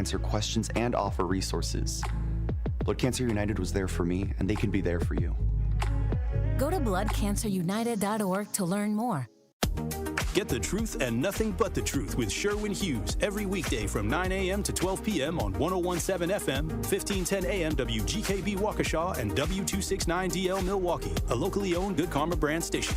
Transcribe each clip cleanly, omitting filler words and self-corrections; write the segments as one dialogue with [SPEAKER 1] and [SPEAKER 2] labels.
[SPEAKER 1] answer questions and offer resources. Blood Cancer United was there for me, and they can be there for you.
[SPEAKER 2] Go to bloodcancerunited.org to learn more.
[SPEAKER 3] Get the truth and nothing but the truth with Sherwin Hughes every weekday from 9 a.m. to 12 p.m. on 101.7 FM, 1510 a.m. WGKB Waukesha, and W269DL Milwaukee, a locally owned Good Karma brand station.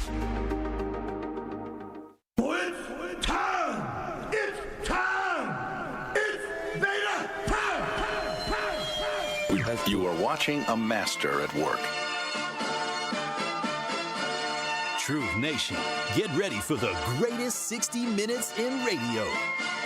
[SPEAKER 4] It's time! It's time! It's beta time!
[SPEAKER 5] You are watching a master at work.
[SPEAKER 3] Truth Nation, get ready for the greatest 60 minutes in radio,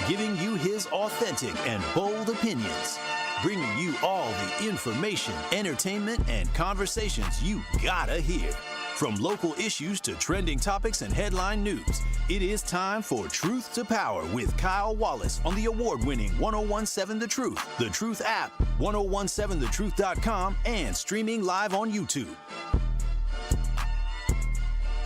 [SPEAKER 3] giving you his authentic and bold opinions, bringing you all the information, entertainment, and conversations you gotta hear. From local issues to trending topics and headline news, it is time for Truth to Power with Kyle Wallace on the award-winning 1017 The Truth, The Truth app, 1017thetruth.com, and streaming live on YouTube.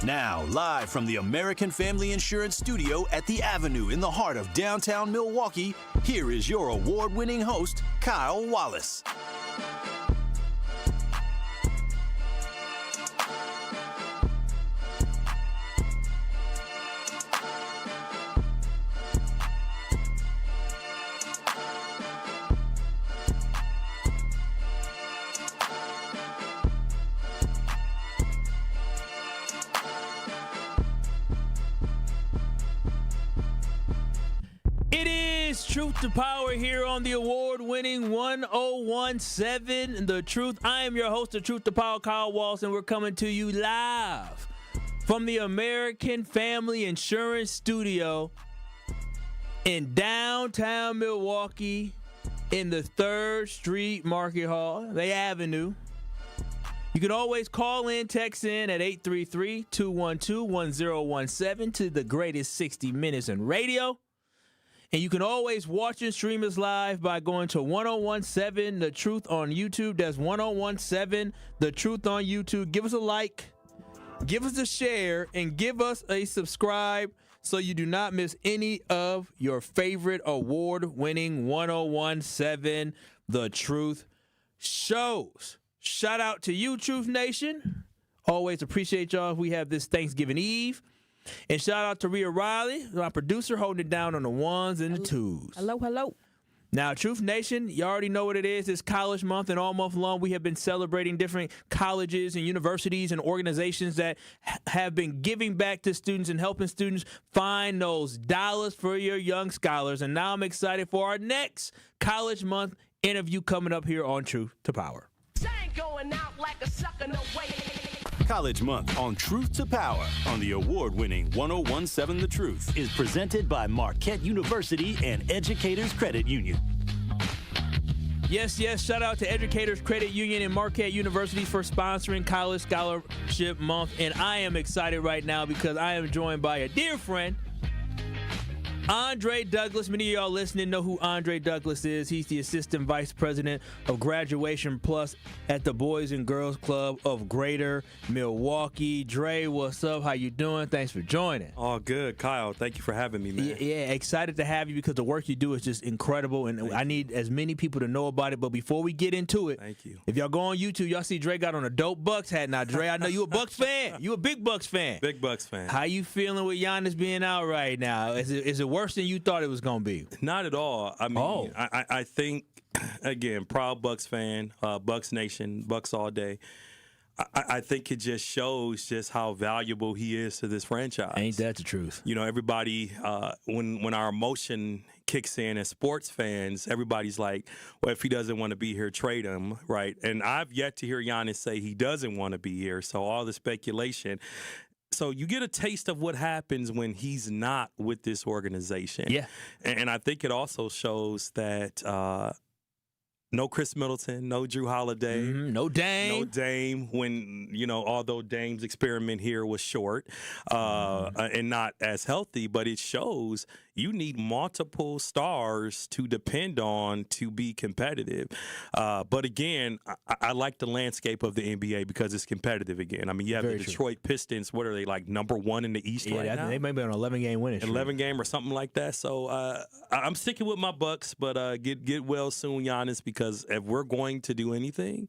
[SPEAKER 3] Now, live from the American Family Insurance Studio at the Avenue in the heart of downtown Milwaukee, here is your award-winning host, Kyle Wallace.
[SPEAKER 6] Truth to Power here on the award-winning 1017 The Truth. I am your host of Truth to Power, Kyle Wallace, and we're coming to you live from the American Family Insurance Studio in downtown Milwaukee in the 3rd Street Market Hall, the Avenue. You can always call in, text in at 833-212-1017 to the greatest 60 minutes in radio. And you can always watch and stream us live by going to 1017 The Truth on YouTube. That's 1017 The Truth on YouTube. Give us a like, give us a share, and give us a subscribe so you do not miss any of your favorite award-winning 1017 The Truth shows. Shout out to you, Truth Nation. Always appreciate y'all. We have this Thanksgiving Eve. And shout out to Rhea Riley, my producer, holding it down on the ones and the twos.
[SPEAKER 7] Hello, hello.
[SPEAKER 6] Now, Truth Nation, you already know what it is. It's college month, and all month long we have been celebrating different colleges and universities and organizations that have been giving back to students and helping students find those dollars for your young scholars. And now I'm excited for our next College Month interview coming up here on Truth to Power.
[SPEAKER 8] Going out like a sucker, no way.
[SPEAKER 3] College Month on Truth to Power on the award-winning 1017 The Truth is presented by Marquette University and Educators Credit Union.
[SPEAKER 6] Yes, shout out to Educators Credit Union and Marquette University for sponsoring College Scholarship Month. And I am excited right now because I am joined by a dear friend, Andre Douglas. Many of y'all listening know who Andre Douglas is. He's the Assistant Vice President of Graduation Plus at the Boys and Girls Club of Greater Milwaukee. Dre, what's up? How you doing? Thanks for joining.
[SPEAKER 9] All good, Kyle. Thank you for having me, man.
[SPEAKER 6] Yeah, excited to have you because the work you do is just incredible, and I need as many people to know about it. But before we get into it,
[SPEAKER 9] thank you.
[SPEAKER 6] If y'all go on YouTube, y'all see Dre got on a dope Bucks hat. Now, Dre, I know you a Bucks fan. You a big Bucks fan.
[SPEAKER 9] Big Bucks fan.
[SPEAKER 6] How you feeling with Giannis being out right now? Is it worse than you thought it was going to be?
[SPEAKER 9] Not at all. I mean, I think, again, proud Bucks fan, Bucks Nation, Bucks all day. I think it just shows just how valuable he is to this franchise.
[SPEAKER 6] Ain't that the truth?
[SPEAKER 9] You know, everybody, when our emotion kicks in as sports fans, everybody's like, well, if he doesn't want to be here, trade him, right? And I've yet to hear Giannis say he doesn't want to be here, so all the speculation. So you get a taste of what happens when he's not with this organization.
[SPEAKER 6] Yeah.
[SPEAKER 9] And I think it also shows that no Chris Middleton, no Drew Holiday.
[SPEAKER 6] No Dame.
[SPEAKER 9] No Dame when, although Dame's experiment here was short and not as healthy, but it shows, you need multiple stars to depend on to be competitive. But again, I like the landscape of the NBA because it's competitive again. I mean, you have
[SPEAKER 6] Very
[SPEAKER 9] the
[SPEAKER 6] true.
[SPEAKER 9] Detroit Pistons. What are they, like number 1 in the East right now?
[SPEAKER 6] They may be on an 11-game winning streak.
[SPEAKER 9] 11 game or something like that. So I'm sticking with my Bucks, but get well soon, Giannis, because if we're going to do anything,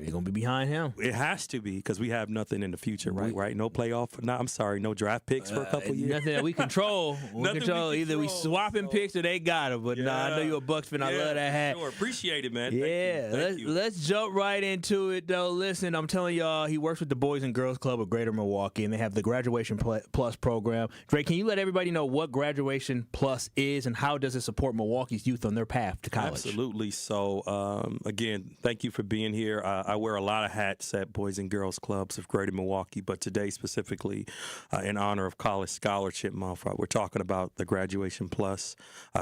[SPEAKER 6] You're going to be behind him.
[SPEAKER 9] it has to be because we have nothing in the future, right? No playoff. No, I'm sorry, no draft picks for a couple years.
[SPEAKER 6] Nothing that we control.
[SPEAKER 9] Nothing we
[SPEAKER 6] Either we
[SPEAKER 9] control,
[SPEAKER 6] swapping picks or they got them. But I know you're a Bucks fan. I love that hat.
[SPEAKER 9] Sure, appreciate it, man.
[SPEAKER 6] Yeah,
[SPEAKER 9] Thank you.
[SPEAKER 6] let's jump right into it, though. Listen, I'm telling y'all, he works with the Boys and Girls Club of Greater Milwaukee, and they have the Graduation Plus program. Drake, can you let everybody know what Graduation Plus is and how does it support Milwaukee's youth on their path to college?
[SPEAKER 9] Absolutely. So, again, thank you for being here. I wear a lot of hats at Boys and Girls Clubs of Greater Milwaukee, but today specifically in honor of College Scholarship Month, we're talking about the Graduation Plus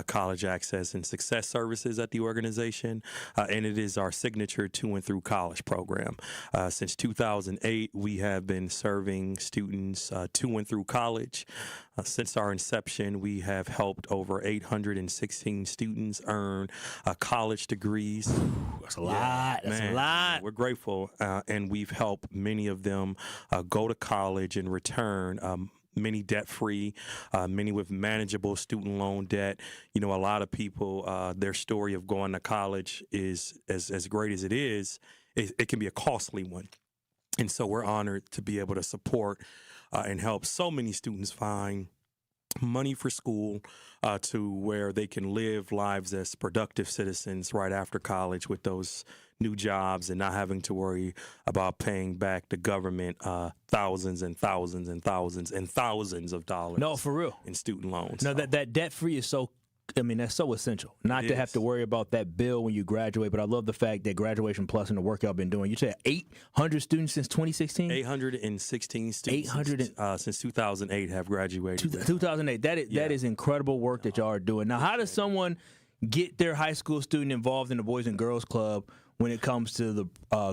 [SPEAKER 9] college access and success services at the organization, and it is our signature to and through college program. Since 2008, we have been serving students to and through college. Since our inception, we have helped over 816 students earn college degrees.
[SPEAKER 6] That's a lot. That's a lot.
[SPEAKER 9] We're grateful, and we've helped many of them go to college and return. Many debt-free, many with manageable student loan debt. You know, a lot of people, their story of going to college is as great as it is, it can be a costly one. And so we're honored to be able to support and help so many students find money for school to where they can live lives as productive citizens right after college with those new jobs and not having to worry about paying back the government thousands and thousands and thousands and thousands of dollars.
[SPEAKER 6] No, for real.
[SPEAKER 9] In student loans.
[SPEAKER 6] No, that debt-free is so, that's so essential. Not to have to worry about that bill when you graduate, but I love the fact that Graduation Plus and the work y'all been doing. You said 800 students since 2016?
[SPEAKER 9] 816 students since 2008 have graduated.
[SPEAKER 6] 2008. That is incredible work that y'all are doing. Now, how does someone get their high school student involved in the Boys and Girls Club when it comes to the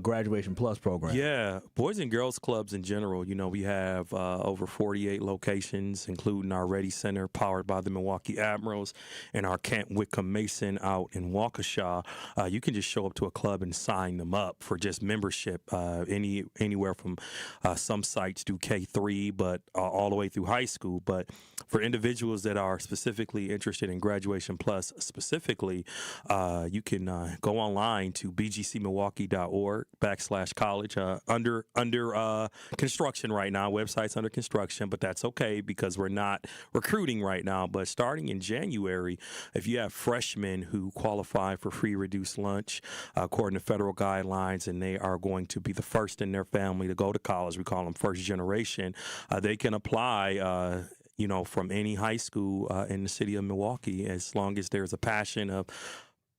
[SPEAKER 6] Graduation Plus program?
[SPEAKER 9] Yeah, Boys and Girls Clubs in general, you know, we have over 48 locations, including our Ready Center powered by the Milwaukee Admirals and our Kent Whitcomb Mason out in Waukesha. You can just show up to a club and sign them up for just membership, anywhere from some sites do K3, but all the way through high school. But for individuals that are specifically interested in Graduation Plus specifically, you can go online to bgcmilwaukee.org/college. Under construction right now. Website's under construction, but that's okay because we're not recruiting right now. But starting in January, if you have freshmen who qualify for free reduced lunch, according to federal guidelines, and they are going to be the first in their family to go to college, we call them first generation, they can apply from any high school in the city of Milwaukee, as long as there's a passion of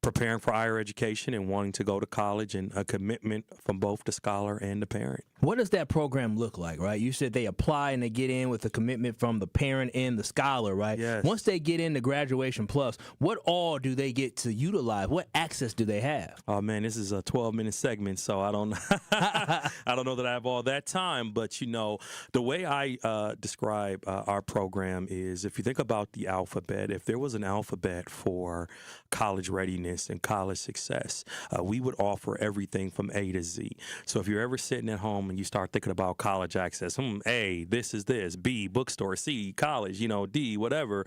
[SPEAKER 9] preparing for higher education and wanting to go to college and a commitment from both the scholar and the parent.
[SPEAKER 6] What does that program look like, right? You said they apply and they get in with a commitment from the parent and the scholar, right?
[SPEAKER 9] Yes.
[SPEAKER 6] Once they get into Graduation Plus, what all do they get to utilize? What access do they have?
[SPEAKER 9] Oh, man, this is a 12-minute segment, so I don't I don't know that I have all that time. But, the way I describe our program is if you think about the alphabet, if there was an alphabet for college readiness and college success, we would offer everything from A to Z. So if you're ever sitting at home and you start thinking about college access, A, this is this, B, bookstore, C, college, D, whatever,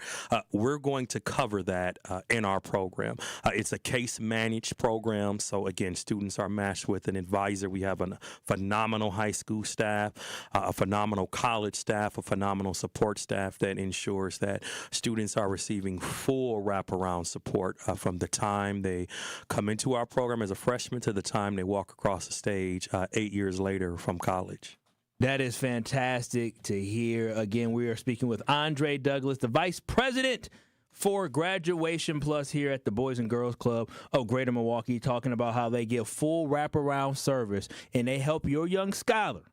[SPEAKER 9] we're going to cover that in our program. It's a case-managed program. So, again, students are matched with an advisor. We have a phenomenal high school staff, a phenomenal college staff, a phenomenal support staff that ensures that students are receiving full wraparound support from the time they come into our program as a freshman to the time they walk across the stage 8 years later from college.
[SPEAKER 6] That is fantastic to hear. Again, we are speaking with Andre Douglas, the Vice President for Graduation Plus here at the Boys and Girls Club of Greater Milwaukee, talking about how they give full wraparound service and they help your young scholar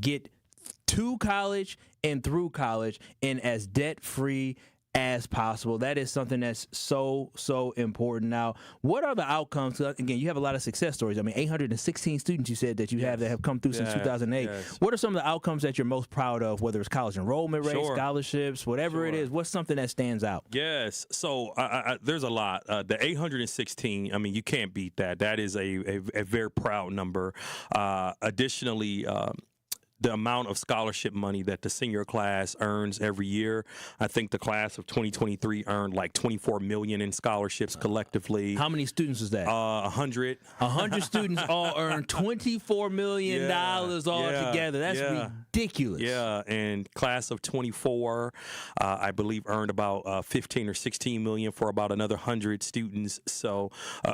[SPEAKER 6] get to college and through college in as debt-free as possible. That is something that's so important. Now, what are the outcomes? Again, you have a lot of success stories. I mean, 816 students you said that you have that have come through since 2008.
[SPEAKER 9] Yes.
[SPEAKER 6] What are some of the outcomes that you're most proud of, whether it's college enrollment rates,
[SPEAKER 9] Sure.
[SPEAKER 6] scholarships, whatever it is? What's something that stands out?
[SPEAKER 9] Yes. So there's a lot. The 816, I mean, you can't beat that. That is a very proud number. Additionally, the amount of scholarship money that the senior class earns every year. I think the class of 2023 earned like $24 million in scholarships collectively.
[SPEAKER 6] How many students is that?
[SPEAKER 9] 100.
[SPEAKER 6] 100 students all earn $24 million all together. That's ridiculous.
[SPEAKER 9] Yeah, and class of 24, I believe, earned about 15 or 16 million for about another 100 students. So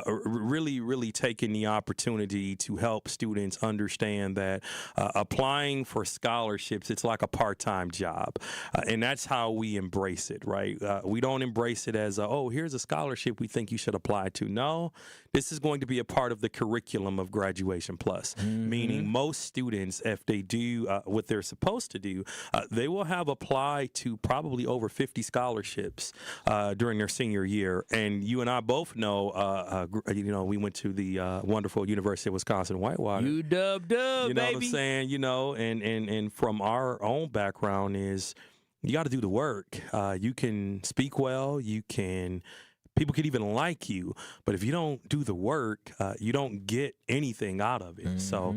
[SPEAKER 9] really taking the opportunity to help students understand that applying for scholarships, it's like a part-time job. And that's how we embrace it, right? We don't embrace it as, here's a scholarship we think you should apply to. No, this is going to be a part of the curriculum of Graduation Plus, meaning most students, if they do what they're supposed to do, they will have applied to probably over 50 scholarships during their senior year. And you and I both know, we went to the wonderful University of Wisconsin-Whitewater.
[SPEAKER 6] UW,
[SPEAKER 9] you know what I'm saying? And from our own background is you got to do the work. You can speak well. People could even like you, but if you don't do the work, you don't get anything out of it. So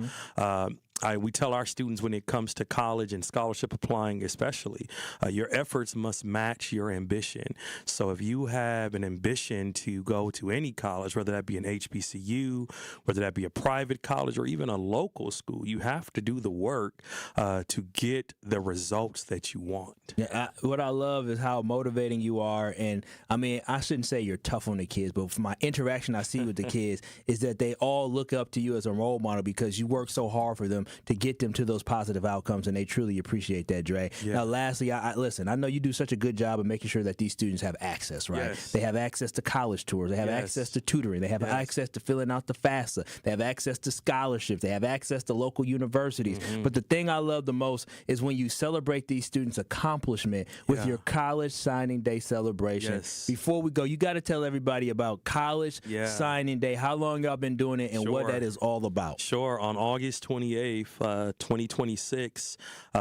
[SPEAKER 9] we tell our students when it comes to college and scholarship applying especially, your efforts must match your ambition. So if you have an ambition to go to any college, whether that be an HBCU, whether that be a private college or even a local school, you have to do the work to get the results that you want.
[SPEAKER 6] Yeah, what I love is how motivating you are. And I mean, I shouldn't say you're tough on the kids, but from my interaction I see with the kids is that they all look up to you as a role model because you work so hard for them to get them to those positive outcomes, and they truly appreciate that, Dre. Yeah. Now, lastly, listen, I know you do such a good job of making sure that these students have access, right?
[SPEAKER 9] Yes.
[SPEAKER 6] They have access to college tours. They have access to tutoring. They have access to filling out the FAFSA. They have access to scholarships. They have access to local universities. But the thing I love the most is when you celebrate these students' accomplishment with your college signing day celebration.
[SPEAKER 9] Yes.
[SPEAKER 6] Before we go, you got to tell everybody about college signing day, how long y'all been doing it, and what that is all about.
[SPEAKER 9] Sure. On August 28th, 2026,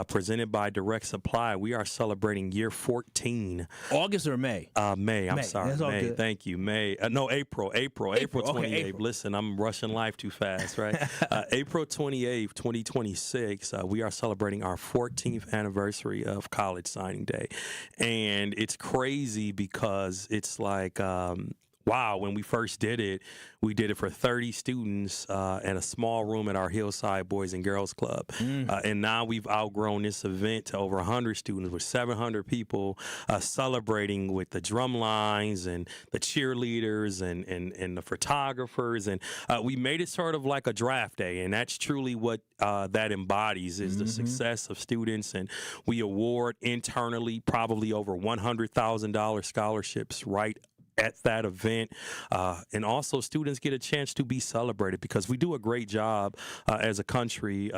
[SPEAKER 9] presented by Direct Supply, we are celebrating year 14.
[SPEAKER 6] August or May?
[SPEAKER 9] May. I'm sorry.
[SPEAKER 6] That's all
[SPEAKER 9] May.
[SPEAKER 6] good.
[SPEAKER 9] Thank you. May. No, April 28th.
[SPEAKER 6] Okay, April.
[SPEAKER 9] Listen, I'm rushing life too fast, right? April 28th, 2026, we are celebrating our 14th anniversary of College Signing Day. And it's crazy because it's like, wow, when we first did it, we did it for 30 students in a small room at our Hillside Boys and Girls Club. And now we've outgrown this event to over 100 students with 700 people celebrating with the drum lines and the cheerleaders and the photographers. And we made it sort of like a draft day, and that's truly what that embodies is the success of students. And we award internally probably over $100,000 scholarships right at that event, and also students get a chance to be celebrated because we do a great job as a country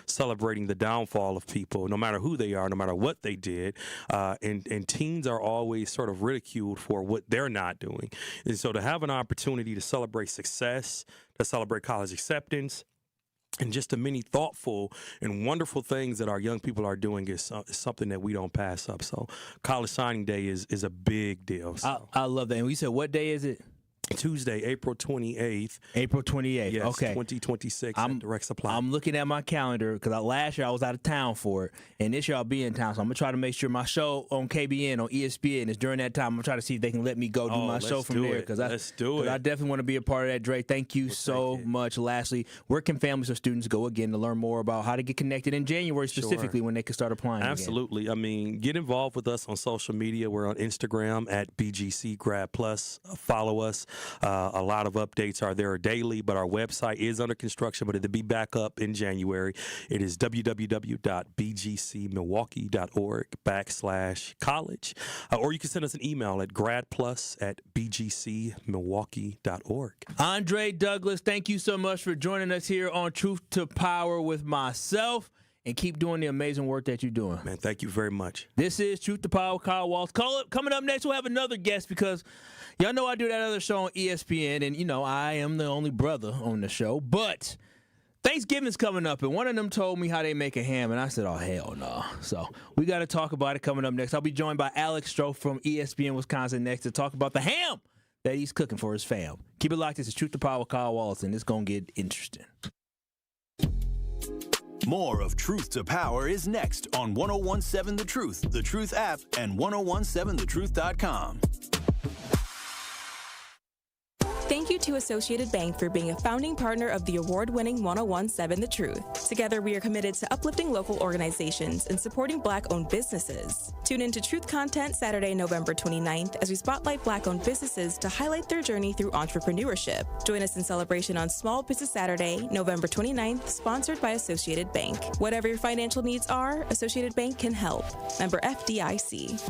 [SPEAKER 9] celebrating the downfall of people, no matter who they are, no matter what they did, and teens are always sort of ridiculed for what they're not doing. And so to have an opportunity to celebrate success, to celebrate college acceptance, and just the many thoughtful and wonderful things that our young people are doing is something that we don't pass up. So College Signing Day is a big deal. So.
[SPEAKER 6] I love that. And we said, what day is it?
[SPEAKER 9] Tuesday, April 28th.
[SPEAKER 6] April 28th.
[SPEAKER 9] Yes,
[SPEAKER 6] okay.
[SPEAKER 9] 2026 at Direct Supply.
[SPEAKER 6] I'm looking at my calendar because last year I was out of town for it, and this year I'll be in town. So I'm going to try to make sure my show on KBN, on ESPN, is during that time. I'm going to try to see if they can let me go do my show from there.
[SPEAKER 9] Let's do it.
[SPEAKER 6] I definitely want to be a part of that, Dre. Thank you so much. Lastly, where can families or students go again to learn more about how to get connected in January specifically when they can start applying
[SPEAKER 9] Absolutely.
[SPEAKER 6] again?
[SPEAKER 9] I mean, get involved with us on social media. We're on Instagram at BGC Grad Plus. Follow us. A lot of updates are there daily, but our website is under construction, but it'll be back up in January. It is www.bgcmilwaukee.org/college, or you can send us an email at gradplus@bgcmilwaukee.org.
[SPEAKER 6] Andre Douglas, thank you so much for joining us here on Truth to Power with myself and keep doing the amazing work that you're doing.
[SPEAKER 9] Man, thank you very much.
[SPEAKER 6] This is Truth to Power, Kyle Wallace. Coming up next, we'll have another guest because y'all know I do that other show on ESPN, and, I am the only brother on the show. But Thanksgiving's coming up, and one of them told me how they make a ham, and I said, oh, hell no. So we got to talk about it coming up next. I'll be joined by Alex Strouf from ESPN Wisconsin next to talk about the ham that he's cooking for his fam. Keep it locked. This is Truth to Power, Kyle Wallace, and it's going to get interesting.
[SPEAKER 3] More of Truth to Power is next on 1017 The Truth, The Truth app, and 1017thetruth.com.
[SPEAKER 7] Thank you to Associated Bank for being a founding partner of the award-winning 1017 The Truth. Together, we are committed to uplifting local organizations and supporting Black-owned businesses. Tune into Truth Content Saturday, November 29th as we spotlight Black-owned businesses to highlight their journey through entrepreneurship. Join us in celebration on Small Business Saturday, November 29th, sponsored by Associated Bank. Whatever your financial needs are, Associated Bank can help. Member FDIC.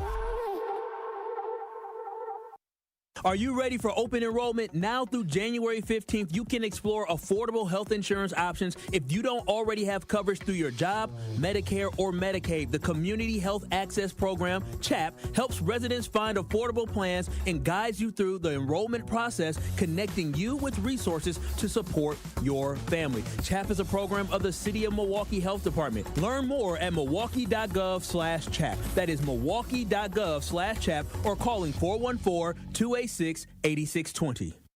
[SPEAKER 6] Are you ready for open enrollment? Now through January 15th, you can explore affordable health insurance options if you don't already have coverage through your job, Medicare, or Medicaid. The Community Health Access Program, CHAP, helps residents find affordable plans and guides you through the enrollment process, connecting you with resources to support your family. CHAP is a program of the City of Milwaukee Health Department. Learn more at milwaukee.gov/CHAP. That is milwaukee.gov/CHAP or calling 414-286-8620.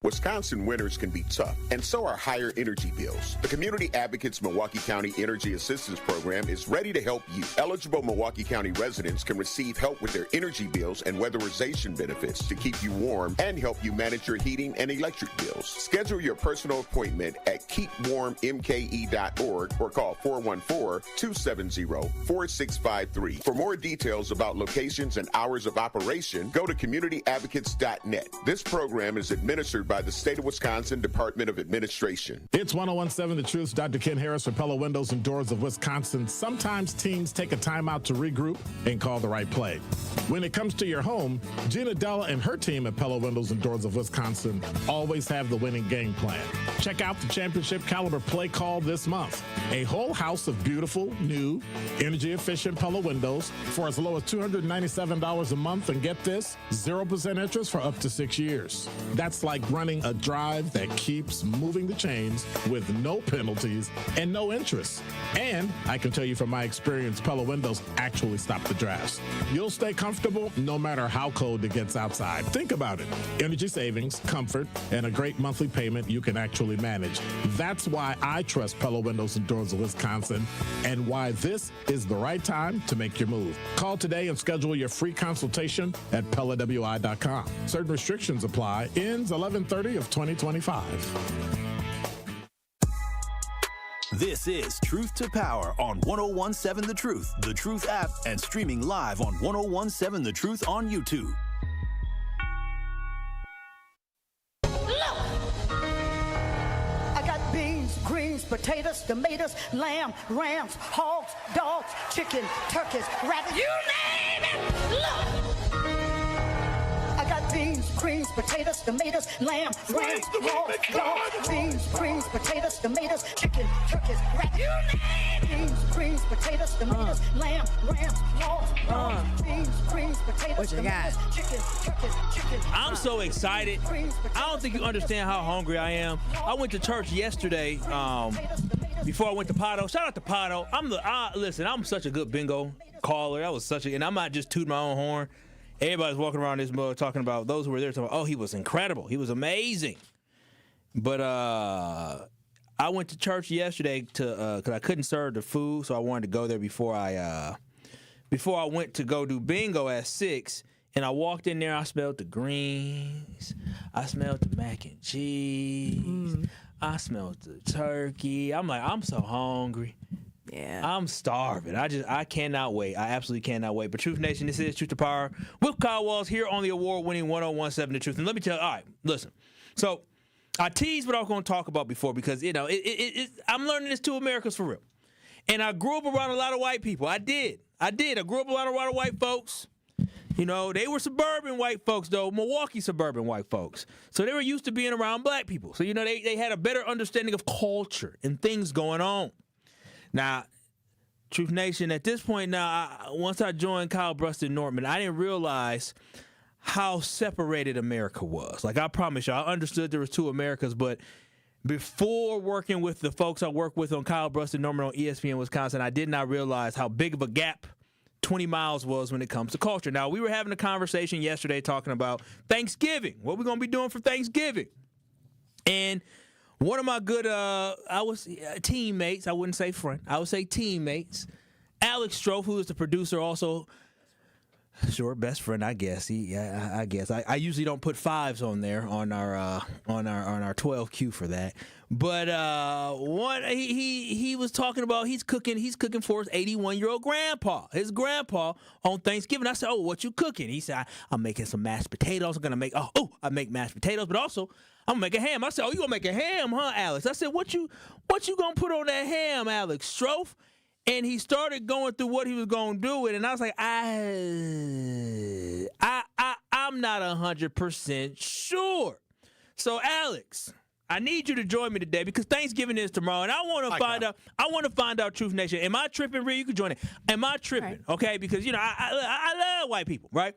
[SPEAKER 10] Wisconsin winters can be tough, and so are higher energy bills. The Community Advocates Milwaukee County Energy Assistance Program is ready to help you. Eligible Milwaukee County residents can receive help with their energy bills and weatherization benefits to keep you warm and help you manage your heating and electric bills. Schedule your personal appointment at keepwarmmke.org or call 414-270-4653. For more details about locations and hours of operation, go to communityadvocates.net. This program is administered by the State of Wisconsin Department of Administration.
[SPEAKER 11] It's 1017 The Truth. Dr. Ken Harris for Pella Windows and Doors of Wisconsin. Sometimes teams take a timeout to regroup and call the right play. When it comes to your home, Gina Della and her team at Pella Windows and Doors of Wisconsin always have the winning game plan. Check out the championship caliber play call this month. A whole house of beautiful, new, energy-efficient Pella windows for as low as $297 a month, and get this, 0% interest for up to 6 years. That's like running a drive that keeps moving the chains with no penalties and no interest. And I can tell you from my experience, Pella Windows actually stop the drafts. You'll stay comfortable no matter how cold it gets outside. Think about it. Energy savings, comfort, and a great monthly payment you can actually manage. That's why I trust Pella Windows and Doors of Wisconsin, and why this is the right time to make your move. Call today and schedule your free consultation at PellaWI.com. Certain restrictions apply. Ends 11/30 of 2025.
[SPEAKER 3] This is Truth to Power on 1017 The Truth, The Truth app, and streaming live on 1017 The Truth on YouTube.
[SPEAKER 12] I got beans, greens, potatoes, tomatoes, lamb, rams, hogs, dogs, chicken, turkeys, rabbits, you name it. Look! I got beans, greens, potatoes, tomatoes, lamb, rams, hogs, dogs, beans, greens, potatoes, tomatoes, chicken, turkeys, rabbits, you name it. Beans, greens, potatoes, tomatoes, lamb, rams, hogs, dogs, beans, greens, potatoes, tomatoes, chicken, turkeys, chicken.
[SPEAKER 6] I'm so excited. I don't think you understand how hungry I am. I went to church yesterday before I went to Pato. Shout out to Pato. Listen, I'm such a good bingo caller. And I'm not just tooting my own horn. Everybody's walking around this mug talking about those who were there. Talking about, oh, he was incredible. He was amazing. But I went to church yesterday because I couldn't serve the food, so I wanted to go there before I went to go do bingo at 6. And I walked in there. I smelled the greens. I smelled the mac and cheese. I smelled the turkey. I'm like, I'm so hungry.
[SPEAKER 7] Yeah.
[SPEAKER 6] I'm starving. I cannot wait. I absolutely cannot wait. But Truth Nation, this is Truth to Power with Kyle Wallace here on the award-winning 1017 The Truth. And let me tell you, all right, listen. So I teased what I was going to talk about before because, I'm learning this too, America's for real. And I grew up around a lot of white people. I did. I grew up around a lot of white folks. They were suburban white folks, though, Milwaukee suburban white folks. So they were used to being around black people. So, they had a better understanding of culture and things going on. Now, Truth Nation, at this point now, once I joined Kyle Brust Norman, I didn't realize how separated America was. Like, I promise you, I understood there was two Americas, but before working with the folks I work with on Kyle Brust Norman on ESPN Wisconsin, I did not realize how big of a gap 20 miles was when it comes to culture. Now, we were having a conversation yesterday talking about Thanksgiving, what we're going to be doing for Thanksgiving. And one of my good, teammates, I wouldn't say friend, I would say teammates, Alex Strouf, who is the producer, also, sure, best friend, I guess. I guess I usually don't put fives on there on our 12Q for that. But he was talking about he's cooking for his 81-year-old grandpa. His grandpa on Thanksgiving. I said, "Oh, what you cooking?" He said, "I'm making some mashed potatoes. I'm gonna make I make mashed potatoes, but also I'm gonna make a ham." I said, "Oh, you gonna make a ham, huh, Alex?" I said, "What you gonna put on that ham, Alex Strouf?" And he started going through what he was gonna do with it, and I was like, I'm not 100% sure. So, Alex, I need you to join me today because Thanksgiving is tomorrow, and I want to find out. I want to find out, Truth Nation. Am I tripping, Rhea? You can join it. Am I tripping? Right. Okay, because I love white people, right?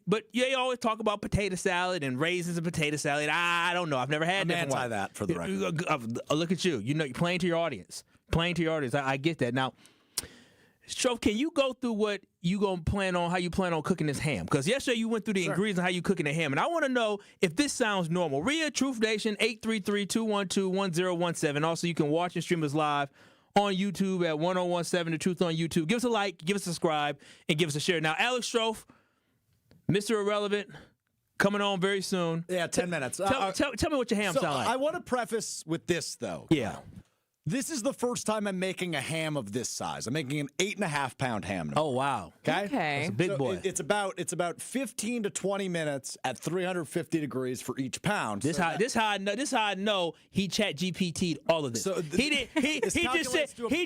[SPEAKER 6] But you always talk about potato salad and raisins and potato salad. I don't know. I've never had that. I'm
[SPEAKER 13] anti that for the record.
[SPEAKER 6] Look at you. You're playing to your audience. I get that. Now, Strouf, can you go through what you gonna plan on, how you plan on cooking this ham? Because yesterday you went through the ingredients and how you cooking the ham, and I want to know if this sounds normal. Rhea, Truth Nation, 833-212-1017. Also, you can watch and stream us live on YouTube at 1017 The Truth on YouTube. Give us a like, give us a subscribe, and give us a share. Now, Alex Strouf, Mr. Irrelevant, coming on very soon.
[SPEAKER 13] Yeah, 10 minutes.
[SPEAKER 6] Tell me what your ham sound like.
[SPEAKER 13] I want to preface with this, though.
[SPEAKER 6] Yeah.
[SPEAKER 13] This is the first time I'm making a ham of this size. I'm making an 8.5-pound ham now.
[SPEAKER 6] Oh, wow.
[SPEAKER 13] Okay.
[SPEAKER 6] That's a big boy.
[SPEAKER 13] It's about 15 to 20 minutes at 350 degrees for each pound.
[SPEAKER 6] This how I know he chat GPT'd all of this. So he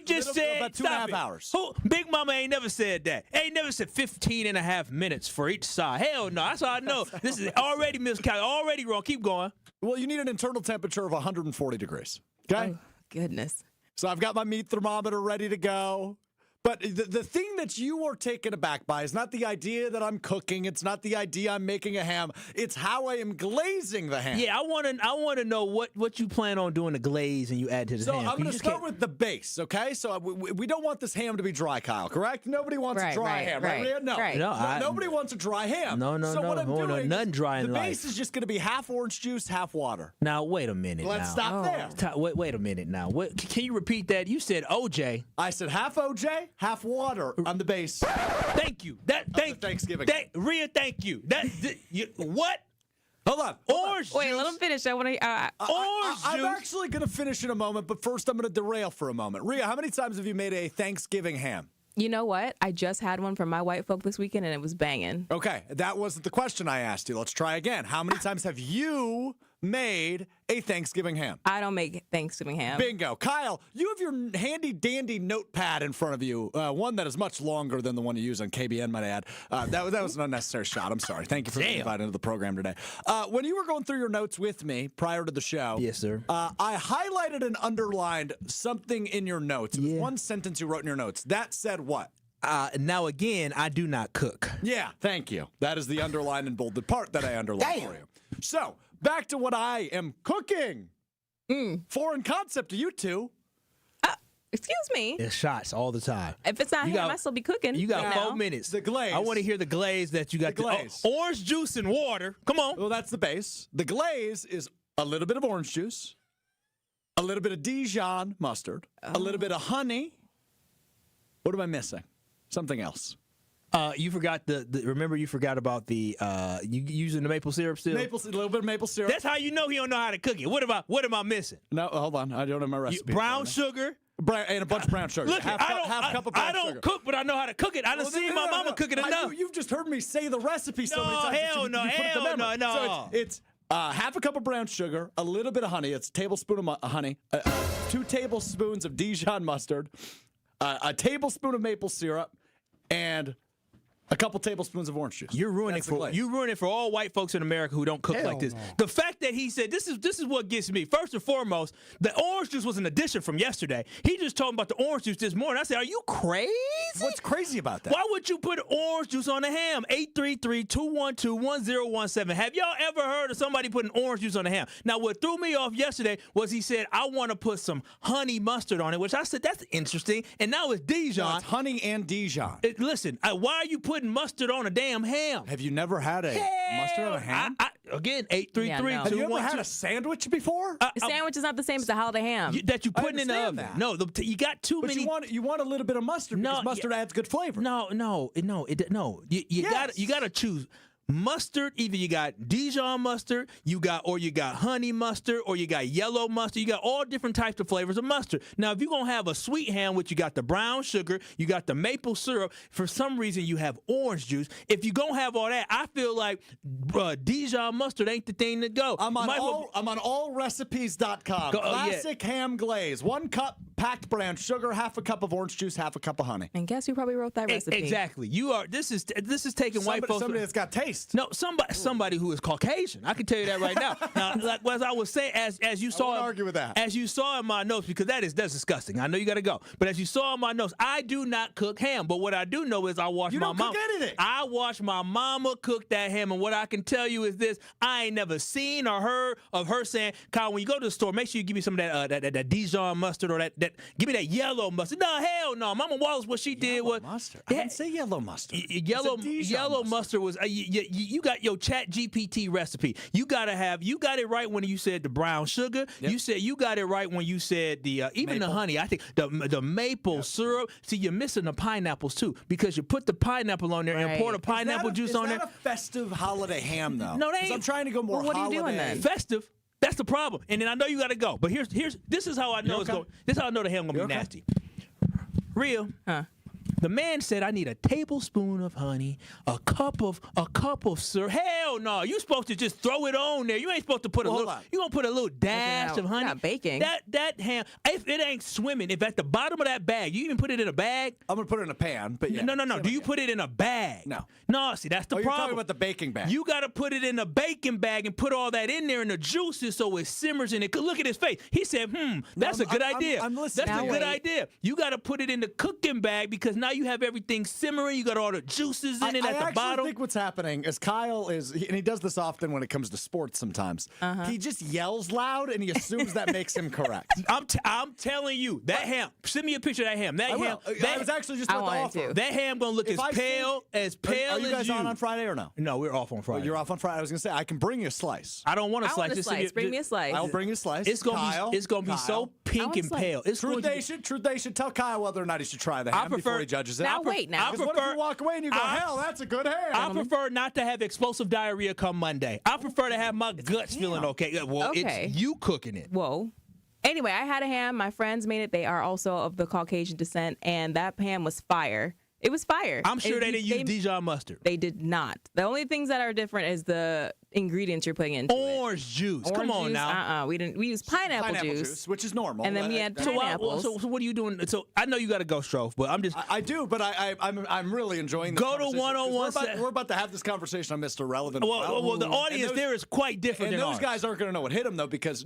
[SPEAKER 6] just said
[SPEAKER 13] about 2.5 hours.
[SPEAKER 6] Big Mama ain't never said that. Ain't never said 15.5 minutes for each side. Hell no. That's how I know. This is already miscalculated. Already wrong. Keep going.
[SPEAKER 13] Well, you need an internal temperature of 140 degrees. Okay.
[SPEAKER 7] Oh. Goodness.
[SPEAKER 13] So I've got my meat thermometer ready to go. But the thing that you are taken aback by is not the idea that I'm cooking. It's not the idea I'm making a ham. It's how I am glazing the ham.
[SPEAKER 6] Yeah, I want to know what you plan on doing the glaze and you add to the ham.
[SPEAKER 13] So I'm going to start with the base, okay? So we don't want this ham to be dry, Kyle, correct? Nobody wants a dry ham, right? Rhea? No.
[SPEAKER 7] Right.
[SPEAKER 13] Nobody wants a dry ham.
[SPEAKER 6] No.
[SPEAKER 13] So what I'm doing,
[SPEAKER 6] nothing dry in
[SPEAKER 13] the
[SPEAKER 6] life.
[SPEAKER 13] base is just going to be half orange juice, half water.
[SPEAKER 6] Now, wait a minute.
[SPEAKER 13] Let's stop there.
[SPEAKER 6] Wait a minute now. Can you repeat that? You said OJ.
[SPEAKER 13] I said half OJ, half water on the base.
[SPEAKER 6] Thank you.
[SPEAKER 13] Thanksgiving.
[SPEAKER 6] Rhea, thank you. What?
[SPEAKER 13] Hold on.
[SPEAKER 6] Orange juice.
[SPEAKER 7] Wait, let him finish. I want to.
[SPEAKER 6] Orange juice.
[SPEAKER 13] I'm actually going to finish in a moment, but first I'm going to derail for a moment. Rhea, how many times have you made a Thanksgiving ham?
[SPEAKER 7] You know what? I just had one from my white folk this weekend, and it was banging.
[SPEAKER 13] Okay, that wasn't the question I asked you. Let's try again. How many times have you made a Thanksgiving ham?
[SPEAKER 7] I don't make Thanksgiving ham.
[SPEAKER 13] Bingo. Kyle, you have your handy-dandy notepad in front of you, one that is much longer than the one you use on KBN, might I add. That was an unnecessary shot. I'm sorry. Thank you for being invited into the program today. When you were going through your notes with me prior to the show,
[SPEAKER 6] yes, sir.
[SPEAKER 13] I highlighted and underlined something in your notes. It was one sentence you wrote in your notes. That said what?
[SPEAKER 6] Now, again, I do not cook.
[SPEAKER 13] Yeah, thank you. That is the underlined and bolded part that I underlined for you. So, back to what I am cooking. Foreign concept to you two.
[SPEAKER 7] Excuse me.
[SPEAKER 6] It's shots all the time.
[SPEAKER 7] If it's not ham, I still be cooking.
[SPEAKER 6] You got 4 minutes.
[SPEAKER 13] The glaze.
[SPEAKER 6] I want to hear the glaze that you got.
[SPEAKER 13] The glaze.
[SPEAKER 6] Orange juice and water. Come on.
[SPEAKER 13] Well, that's the base. The glaze is a little bit of orange juice, a little bit of Dijon mustard, a little bit of honey. What am I missing? Something else.
[SPEAKER 6] You forgot remember you forgot about the you using the maple syrup still?
[SPEAKER 13] A little bit of maple syrup.
[SPEAKER 6] That's how you know he don't know how to cook it. What am I missing?
[SPEAKER 13] No, hold on. I don't have my recipe.
[SPEAKER 6] Brown sugar.
[SPEAKER 13] And a bunch of brown sugar.
[SPEAKER 6] Look,
[SPEAKER 13] half cup of brown sugar.
[SPEAKER 6] I don't cook, but I know how to cook it. I done seen my mama cook it enough.
[SPEAKER 13] You've just heard me say the recipe so many times.
[SPEAKER 6] Hell no.
[SPEAKER 13] So it's half a cup of brown sugar, a little bit of honey. It's a tablespoon of honey, 2 tablespoons of Dijon mustard, a tablespoon of maple syrup, and A couple tablespoons of orange juice.
[SPEAKER 6] You're ruining it for all white folks in America who don't cook like this. No. The fact that he said this is what gets me. First and foremost, the orange juice was an addition from yesterday. He just told me about the orange juice this morning. I said, "Are you crazy?
[SPEAKER 13] What's crazy about that?
[SPEAKER 6] Why would you put orange juice on a ham?" 833-212-1017. Have y'all ever heard of somebody putting orange juice on a ham? Now, what threw me off yesterday was he said, "I want to put some honey mustard on it," which I said, "That's interesting." And now it's Dijon.
[SPEAKER 13] No, it's honey and Dijon.
[SPEAKER 6] Listen, why are you putting mustard on a damn ham?
[SPEAKER 13] Have you never had a mustard on a ham?
[SPEAKER 6] Again, 833.
[SPEAKER 13] Have you ever had a sandwich before?
[SPEAKER 14] A sandwich is not the same as a holiday ham.
[SPEAKER 6] That you put in the oven.
[SPEAKER 13] That.
[SPEAKER 6] No, you got too many.
[SPEAKER 13] You want a little bit of mustard because mustard adds good flavor.
[SPEAKER 6] No. You gotta choose. Mustard, either you got Dijon mustard, you got honey mustard, or you got yellow mustard. You got all different types of flavors of mustard. Now, if you're going to have a sweet ham, which you got the brown sugar, you got the maple syrup, for some reason you have orange juice. If you're going to have all that, I feel like Dijon mustard ain't the thing to go.
[SPEAKER 13] I'm on allrecipes.com. Classic ham glaze. 1 cup packed brown sugar, half a cup of orange juice, half a cup of honey.
[SPEAKER 14] And guess who probably wrote that recipe?
[SPEAKER 6] Exactly. This is taking white folks.
[SPEAKER 13] Somebody that's got taste.
[SPEAKER 6] No, somebody who is Caucasian. I can tell you that right now. Now, like as I was saying, as you saw,
[SPEAKER 13] I won't argue with that.
[SPEAKER 6] As you saw in my notes, because that's disgusting. I know you got to go, but as you saw in my notes, I do not cook ham. But what I do know is I watch my mom.
[SPEAKER 13] You don't cook anything.
[SPEAKER 6] I watch my mama cook that ham, and what I can tell you is this: I ain't never seen or heard of her saying, "Kyle, when you go to the store, make sure you give me some of that Dijon mustard or that give me that yellow mustard." No, hell no. Mama Wallace, what she did was
[SPEAKER 13] mustard. I didn't say yellow mustard.
[SPEAKER 6] Yellow mustard was you got your Chat GPT recipe. You got it right when you said the brown sugar. Yep. You got it right when you said the even maple. The honey. I think the maple syrup. See, you're missing the pineapples too because you put the pineapple on there and pour the pineapple juice on there.
[SPEAKER 13] Is that a festive holiday ham though?
[SPEAKER 6] No, they ain't.
[SPEAKER 13] I'm trying to go more holiday.
[SPEAKER 14] What are you doing then?
[SPEAKER 6] Festive. That's the problem. And then I know you got to go. But this is how I know it's going. This is how I know the ham gonna be nasty. Rhea.
[SPEAKER 14] Huh?
[SPEAKER 6] The man said, "I need a tablespoon of honey, a cup of syrup." Hell no! You're supposed to just throw it on there. You ain't supposed to put a little. You gonna put a little dash of honey.
[SPEAKER 14] Not baking.
[SPEAKER 6] That ham. If it ain't swimming, if at the bottom of that bag, you even put it in a bag.
[SPEAKER 13] I'm gonna put it in a pan. But yeah.
[SPEAKER 6] No. Do you put it in a bag?
[SPEAKER 13] No.
[SPEAKER 6] See, that's the problem.
[SPEAKER 13] You're talking about the baking bag.
[SPEAKER 6] You got to put it in a baking bag and put all that in there in the juices so it simmers in it. Look at his face. He said, that's a good idea.
[SPEAKER 13] I'm listening.
[SPEAKER 6] That's a good idea. You got to put it in the cooking bag because now you have everything simmering. You got all the juices in it at the bottom.
[SPEAKER 13] I think what's happening is Kyle and he does this often when it comes to sports sometimes. He just yells loud and he assumes that makes him correct.
[SPEAKER 6] I'm telling you, that ham, send me a picture of that ham.
[SPEAKER 13] I was actually just about to offer.
[SPEAKER 6] That ham going to look as pale as you.
[SPEAKER 13] Are you guys on Friday or no?
[SPEAKER 6] No, we're off on Friday.
[SPEAKER 13] Well, you're off on Friday. I was going to say, I can bring you a slice.
[SPEAKER 6] I don't want a slice.
[SPEAKER 14] Bring me a slice.
[SPEAKER 13] I'll bring you a slice.
[SPEAKER 6] It's going to be so pink and pale.
[SPEAKER 13] Truth Nation, tell Kyle whether or not he should try the ham before he judges it.
[SPEAKER 14] Now, wait now.
[SPEAKER 13] Because what if you walk away and you go, hell, that's a good ham?
[SPEAKER 6] I prefer not to have explosive diarrhea come Monday. I prefer to have my guts feeling okay. Well, it's you cooking it.
[SPEAKER 14] Whoa. Anyway, I had a ham. My friends made it. They are also of the Caucasian descent, and that ham was fire. It was fire.
[SPEAKER 6] I'm sure they didn't use Dijon mustard.
[SPEAKER 14] They did not. The only things that are different is the ingredients you're putting into
[SPEAKER 6] orange juice. Come on now.
[SPEAKER 14] We used pineapple juice,
[SPEAKER 13] which is normal.
[SPEAKER 14] And then we had pineapples.
[SPEAKER 6] So what are you doing? So I know you got to go, Strouf, but I'm just.
[SPEAKER 13] I do, but I'm really enjoying the
[SPEAKER 6] go to 101.
[SPEAKER 13] We're about to have this conversation on Mr. Relevant.
[SPEAKER 6] Well, the audience there is quite different.
[SPEAKER 13] And
[SPEAKER 6] than
[SPEAKER 13] those
[SPEAKER 6] ours.
[SPEAKER 13] guys aren't going to know what hit them though, because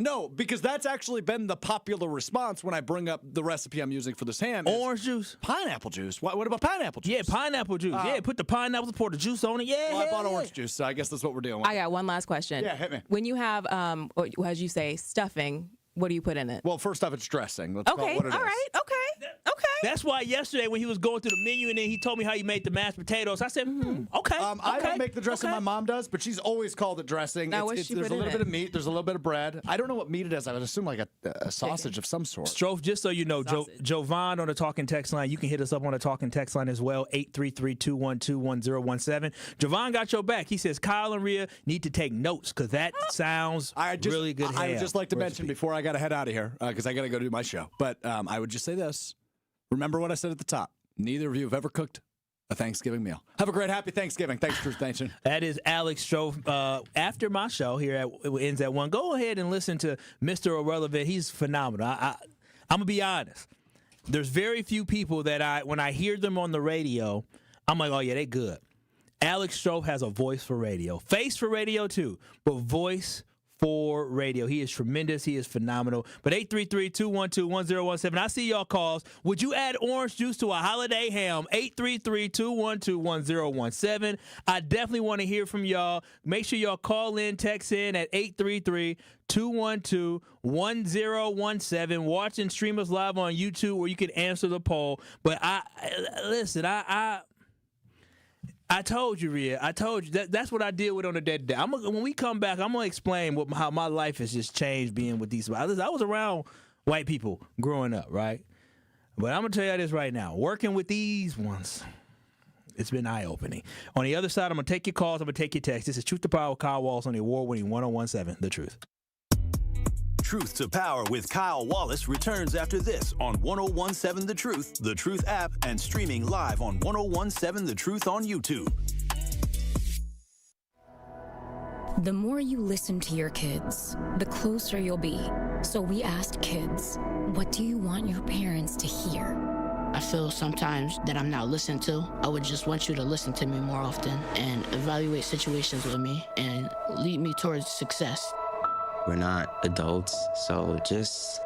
[SPEAKER 13] that's actually been the popular response when I bring up the recipe I'm using for this ham.
[SPEAKER 6] Orange juice,
[SPEAKER 13] pineapple juice. What about pineapple juice?
[SPEAKER 6] Yeah, pineapple juice. Put the pineapples, pour the juice on it. Yeah.
[SPEAKER 13] Well, I bought orange juice, so I guess that's what we're doing.
[SPEAKER 14] I got one last question.
[SPEAKER 13] Yeah, hit me.
[SPEAKER 14] When you have, as you say, stuffing, what do you put in it?
[SPEAKER 13] Well, first off, it's dressing. Let's call it what it is.
[SPEAKER 14] All right, okay.
[SPEAKER 6] That's why yesterday when he was going through the menu and then he told me how he made the mashed potatoes, I said, okay.
[SPEAKER 13] I don't make the dressing my mom does, but she's always called it dressing.
[SPEAKER 14] Now,
[SPEAKER 13] there's a little bit of meat. There's a little bit of bread. I don't know what meat it is. I would assume like a sausage of some sort.
[SPEAKER 6] Strouf, just so you know, Jovan on the talking text line, you can hit us up on the talking text line as well, 833-212-1017. Jovan got your back. He says Kyle and Rhea need to take notes because that sounds really good.
[SPEAKER 13] I would just like to mention before I got to head out of here, because I got to go do my show, but I would just say this. Remember what I said at the top. Neither of you have ever cooked a Thanksgiving meal. Have a great, happy Thanksgiving. Thanks, Truth Nation.
[SPEAKER 6] That is Alex Strouf. After my show here ends at 1, go ahead and listen to Mr. Irrelevant. He's phenomenal. I'm going to be honest. There's very few people that when I hear them on the radio, I'm like, oh, yeah, they good. Alex Strouf has a voice for radio. Face for radio, too, but voice for radio. He is tremendous. He is phenomenal. But 833-212-1017. I see y'all calls. Would you add orange juice to a holiday ham? 833-212-1017. I definitely want to hear from y'all. Make sure y'all call in, text in at 833-212-1017. Watch and stream us live on YouTube where you can answer the poll. But I told you, Rhea. I told you. That's what I deal with on a day-to-day. When we come back, I'm going to explain how my life has just changed being with these. I was around white people growing up, right? But I'm going to tell you this right now. Working with these ones, it's been eye-opening. On the other side, I'm going to take your calls. I'm going to take your texts. This is Truth to Power with Kyle Wallace on the award-winning 1017 The Truth.
[SPEAKER 3] Truth to Power with Kyle Wallace returns after this on 1017 The Truth app, and streaming live on 1017 The Truth on YouTube.
[SPEAKER 2] The more you listen to your kids, the closer you'll be. So we asked kids, what do you want your parents to hear?
[SPEAKER 15] I feel sometimes that I'm not listened to. I would just want you to listen to me more often and evaluate situations with me and lead me towards success.
[SPEAKER 16] We're not adults, so just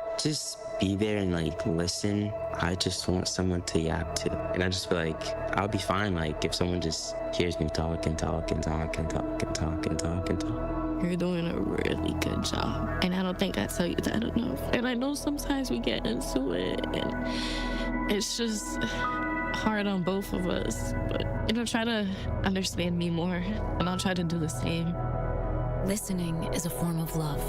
[SPEAKER 16] be there and listen. I just want someone to yap to, and I just feel like I'll be fine if someone just hears me talk and talk and talk and talk and talk and talk and talk.
[SPEAKER 17] You're doing a really good job, and I don't think I tell you that enough. And I know sometimes we get into it, and it's just hard on both of us. But try to understand me more, and I'll try to do the same.
[SPEAKER 2] Listening is a form of love.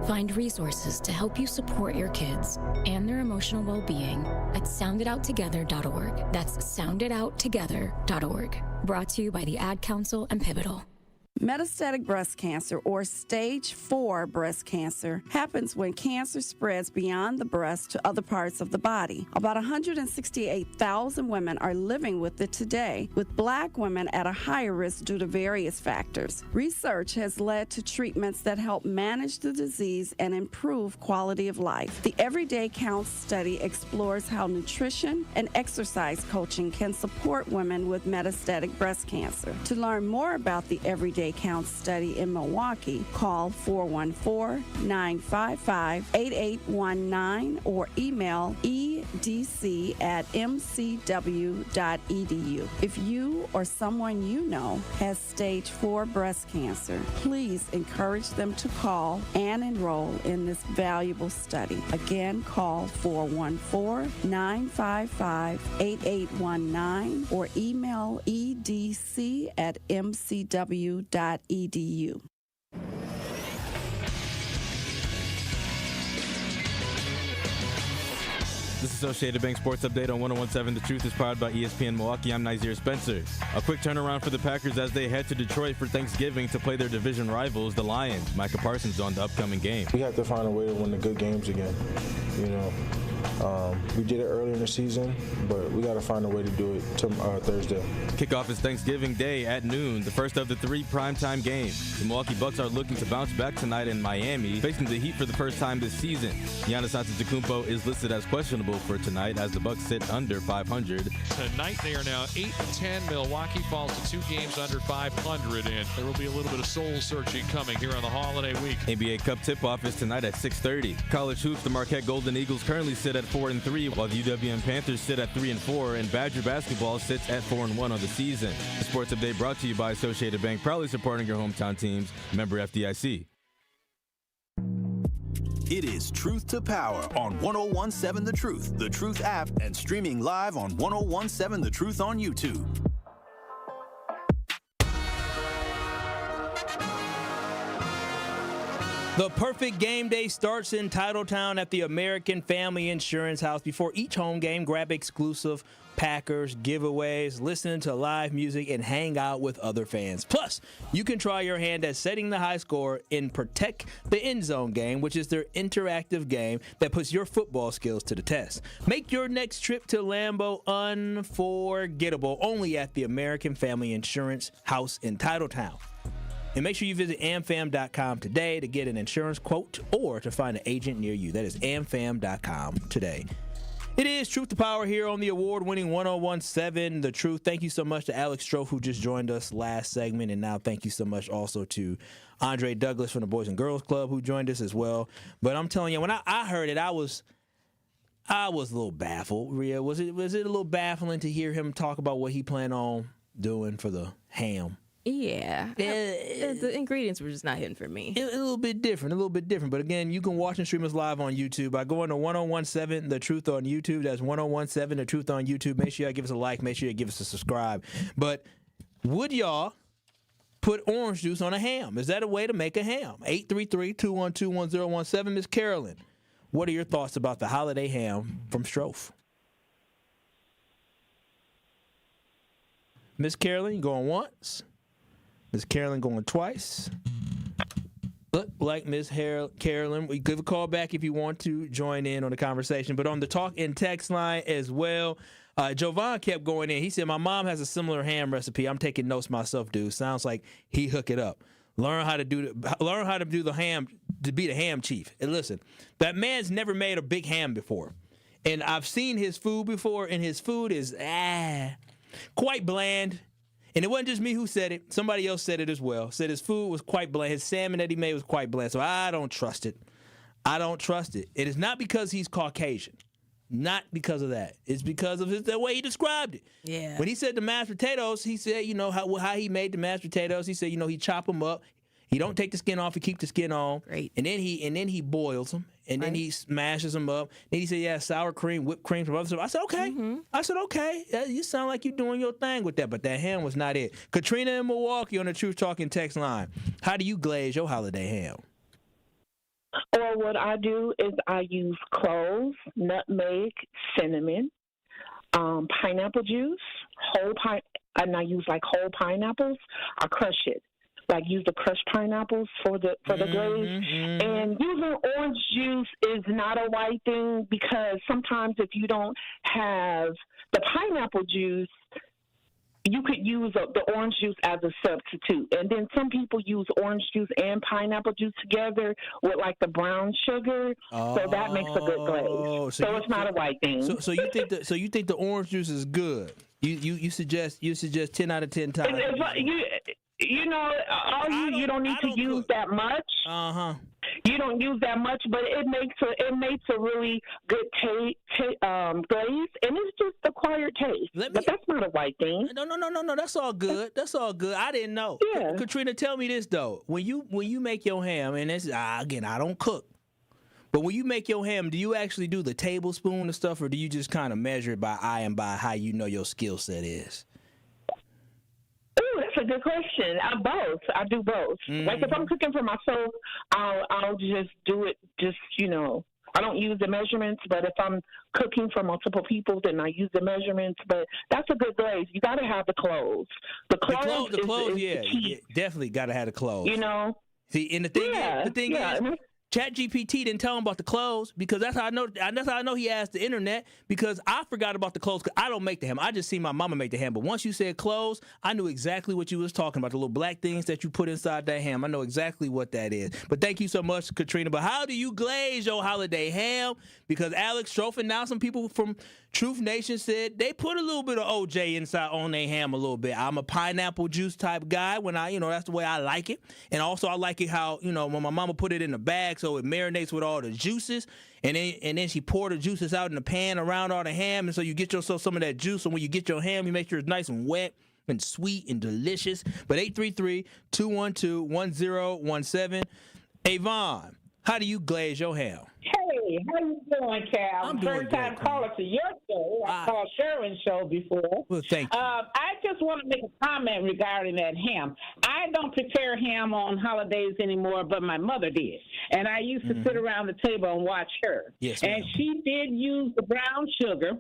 [SPEAKER 2] Find resources to help you support your kids and their emotional well-being at sounditouttogether.org. That's sounditouttogether.org. Brought to you by the Ad Council and Pivotal.
[SPEAKER 18] Metastatic breast cancer, or stage 4 breast cancer, happens when cancer spreads beyond the breast to other parts of the body. About 168,000 women are living with it today, with Black women at a higher risk due to various factors. Research has led to treatments that help manage the disease and improve quality of life. The Everyday Counts study explores how nutrition and exercise coaching can support women with metastatic breast cancer. To learn more about the Everyday Counts study in Milwaukee, call 414-955-8819 or email edc@mcw.edu. If you or someone you know has stage 4 breast cancer, please encourage them to call and enroll in this valuable study. Again, call 414-955-8819 or email edc@mcw.edu.
[SPEAKER 19] This Associated Bank Sports Update on 1017 The Truth is powered by ESPN Milwaukee. I'm Nazir Spencer. A quick turnaround for the Packers as they head to Detroit for Thanksgiving to play their division rivals, the Lions. Micah Parsons on the upcoming game.
[SPEAKER 20] We have to find a way to win the good games again. We did it earlier in the season, but we got to find a way to do it Thursday.
[SPEAKER 19] Kickoff is Thanksgiving Day at noon, the first of the 3 primetime games. The Milwaukee Bucks are looking to bounce back tonight in Miami, facing the Heat for the first time this season. Giannis Antetokounmpo is listed as questionable for tonight as the Bucks sit under 500.
[SPEAKER 21] Tonight they are now 8-10. Milwaukee falls to 2 games under 500, and there will be a little bit of soul searching coming here on the holiday week.
[SPEAKER 19] NBA Cup tip-off is tonight at 6:30. College hoops, the Marquette Golden Eagles currently sit at 4-3, while the UWM Panthers sit at 3-4, and Badger basketball sits at 4-1 on the season. The Sports Update brought to you by Associated Bank, proudly supporting your hometown teams. Member FDIC.
[SPEAKER 3] It is Truth to Power on 1017 The Truth app, and streaming live on 1017 The Truth on YouTube.
[SPEAKER 6] The perfect game day starts in Titletown at the American Family Insurance House. Before each home game, grab exclusive Packers giveaways, listen to live music, and hang out with other fans. Plus, you can try your hand at setting the high score in Protect the End Zone game, which is their interactive game that puts your football skills to the test. Make your next trip to Lambeau unforgettable, only at the American Family Insurance House in Titletown. And make sure you visit amfam.com today to get an insurance quote or to find an agent near you. That is amfam.com today. It is Truth to Power here on the award-winning 101.7 The Truth. Thank you so much to Alex Strouf, who just joined us last segment, and now thank you so much also to Andre Douglas from the Boys and Girls Club, who joined us as well. But I'm telling you, when I heard it, I was a little baffled. Rhea, was it a little baffling to hear him talk about what he planned on doing for the ham?
[SPEAKER 14] Yeah. The ingredients were just not hitting for me.
[SPEAKER 6] A little bit different. But again, you can watch and stream us live on YouTube by going to 101.7 The Truth on YouTube. That's 101.7 The Truth on YouTube. Make sure you give us a like. Make sure you give us a subscribe. But would y'all put orange juice on a ham? Is that a way to make a ham? 833-212-1017. Miss Carolyn, what are your thoughts about the holiday ham from Strouf? Miss Carolyn, you going once? Miss Carolyn going twice. Look like Miss Carolyn. We give a call back if you want to join in on the conversation. But on the talk and text line as well, Jovan kept going in. He said, my mom has a similar ham recipe. I'm taking notes myself, dude. Sounds like he hook it up. Learn how to do the ham, to be the ham chief. And listen, that man's never made a big ham before. And I've seen his food before, and his food is quite bland. And it wasn't just me who said it. Somebody else said it as well. Said his food was quite bland. His salmon that he made was quite bland. So I don't trust it. It is not because he's Caucasian. Not because of that. It's because of the way he described it. Yeah. When he said the mashed potatoes, he said, how he made the mashed potatoes. He said, he chop them up. He don't take the skin off. He keep the skin on. Great. And then he boils them. And then he smashes them up. Then he said, yeah, sour cream, whipped cream, some other stuff. I said, okay. Okay. You sound like you're doing your thing with that. But that ham was not it. Katrina in Milwaukee on the Truth Talking text line. How do you glaze your holiday ham?
[SPEAKER 1] Or what I do is I use cloves, nutmeg, cinnamon, pineapple juice, and I use like whole pineapples. I crush it. Like use the crushed pineapples for the glaze. And using orange juice is not a white thing because sometimes if you don't have the pineapple juice, you could use the orange juice as a substitute. And then some people use orange juice and pineapple juice together with like the brown sugar. So that makes a good glaze. So it's not a white thing.
[SPEAKER 6] So you think the orange juice is good? You suggest 10 out of 10 times.
[SPEAKER 1] You don't need to use that much. You don't use that much, but it makes a really good glaze, and it's just acquired taste. But that's not a white thing.
[SPEAKER 6] No. That's all good. I didn't know. Yeah. Katrina, tell me this though. When you make your ham, and this again, I don't cook, but when you make your ham, do you actually do the tablespoon and stuff, or do you just kind of measure it by eye and by how you know your skill set is?
[SPEAKER 1] Ooh, that's a good question. Both. I do both. Like if I'm cooking for myself, I'll just do it. I don't use the measurements. But if I'm cooking for multiple people, then I use the measurements. But that's a good glaze. You got to have the cloves. The cloves, the key.
[SPEAKER 6] Definitely got to have the cloves. See, and the thing is. ChatGPT didn't tell him about the clothes because that's how I know. That's how I know he asked the internet because I forgot about the clothes because I don't make the ham. I just see my mama make the ham. But once you said clothes, I knew exactly what you was talking about. The little black things that you put inside that ham. I know exactly what that is. But thank you so much, Katrina. But how do you glaze your holiday ham? Because Alex Strouf and now some people from Truth Nation said they put a little bit of OJ inside on their ham a little bit. I'm a pineapple juice type guy when that's the way I like it. And also I like it how, when my mama put it in a bag so it marinates with all the juices. And then she poured the juices out in the pan around all the ham. And so you get yourself some of that juice. And when you get your ham, you make sure it's nice and wet and sweet and delicious. But 833-212-1017. Avon, how do you glaze your ham?
[SPEAKER 22] Hey, how you doing, Cal?
[SPEAKER 6] I'm doing
[SPEAKER 22] First time caller to your show. I called Sherwin's show before.
[SPEAKER 6] Well, thank you.
[SPEAKER 22] I just want to make a comment regarding that ham. I don't prepare ham on holidays anymore, but my mother did. And I used to sit around the table and watch her.
[SPEAKER 6] Yes,
[SPEAKER 22] and she did use the brown sugar.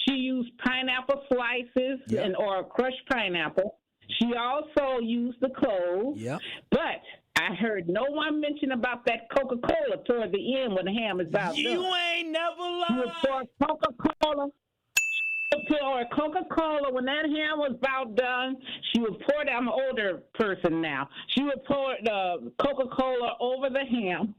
[SPEAKER 22] She used pineapple slices or crushed pineapple. She also used the cloves.
[SPEAKER 6] Yeah.
[SPEAKER 22] But I heard no one mention about that Coca-Cola toward the end when the ham is about done.
[SPEAKER 6] You ain't never lied.
[SPEAKER 22] She would pour Coca-Cola. Or Coca-Cola, when that ham was about done, she would pour it. I'm an older person now. She would pour the Coca-Cola over the ham,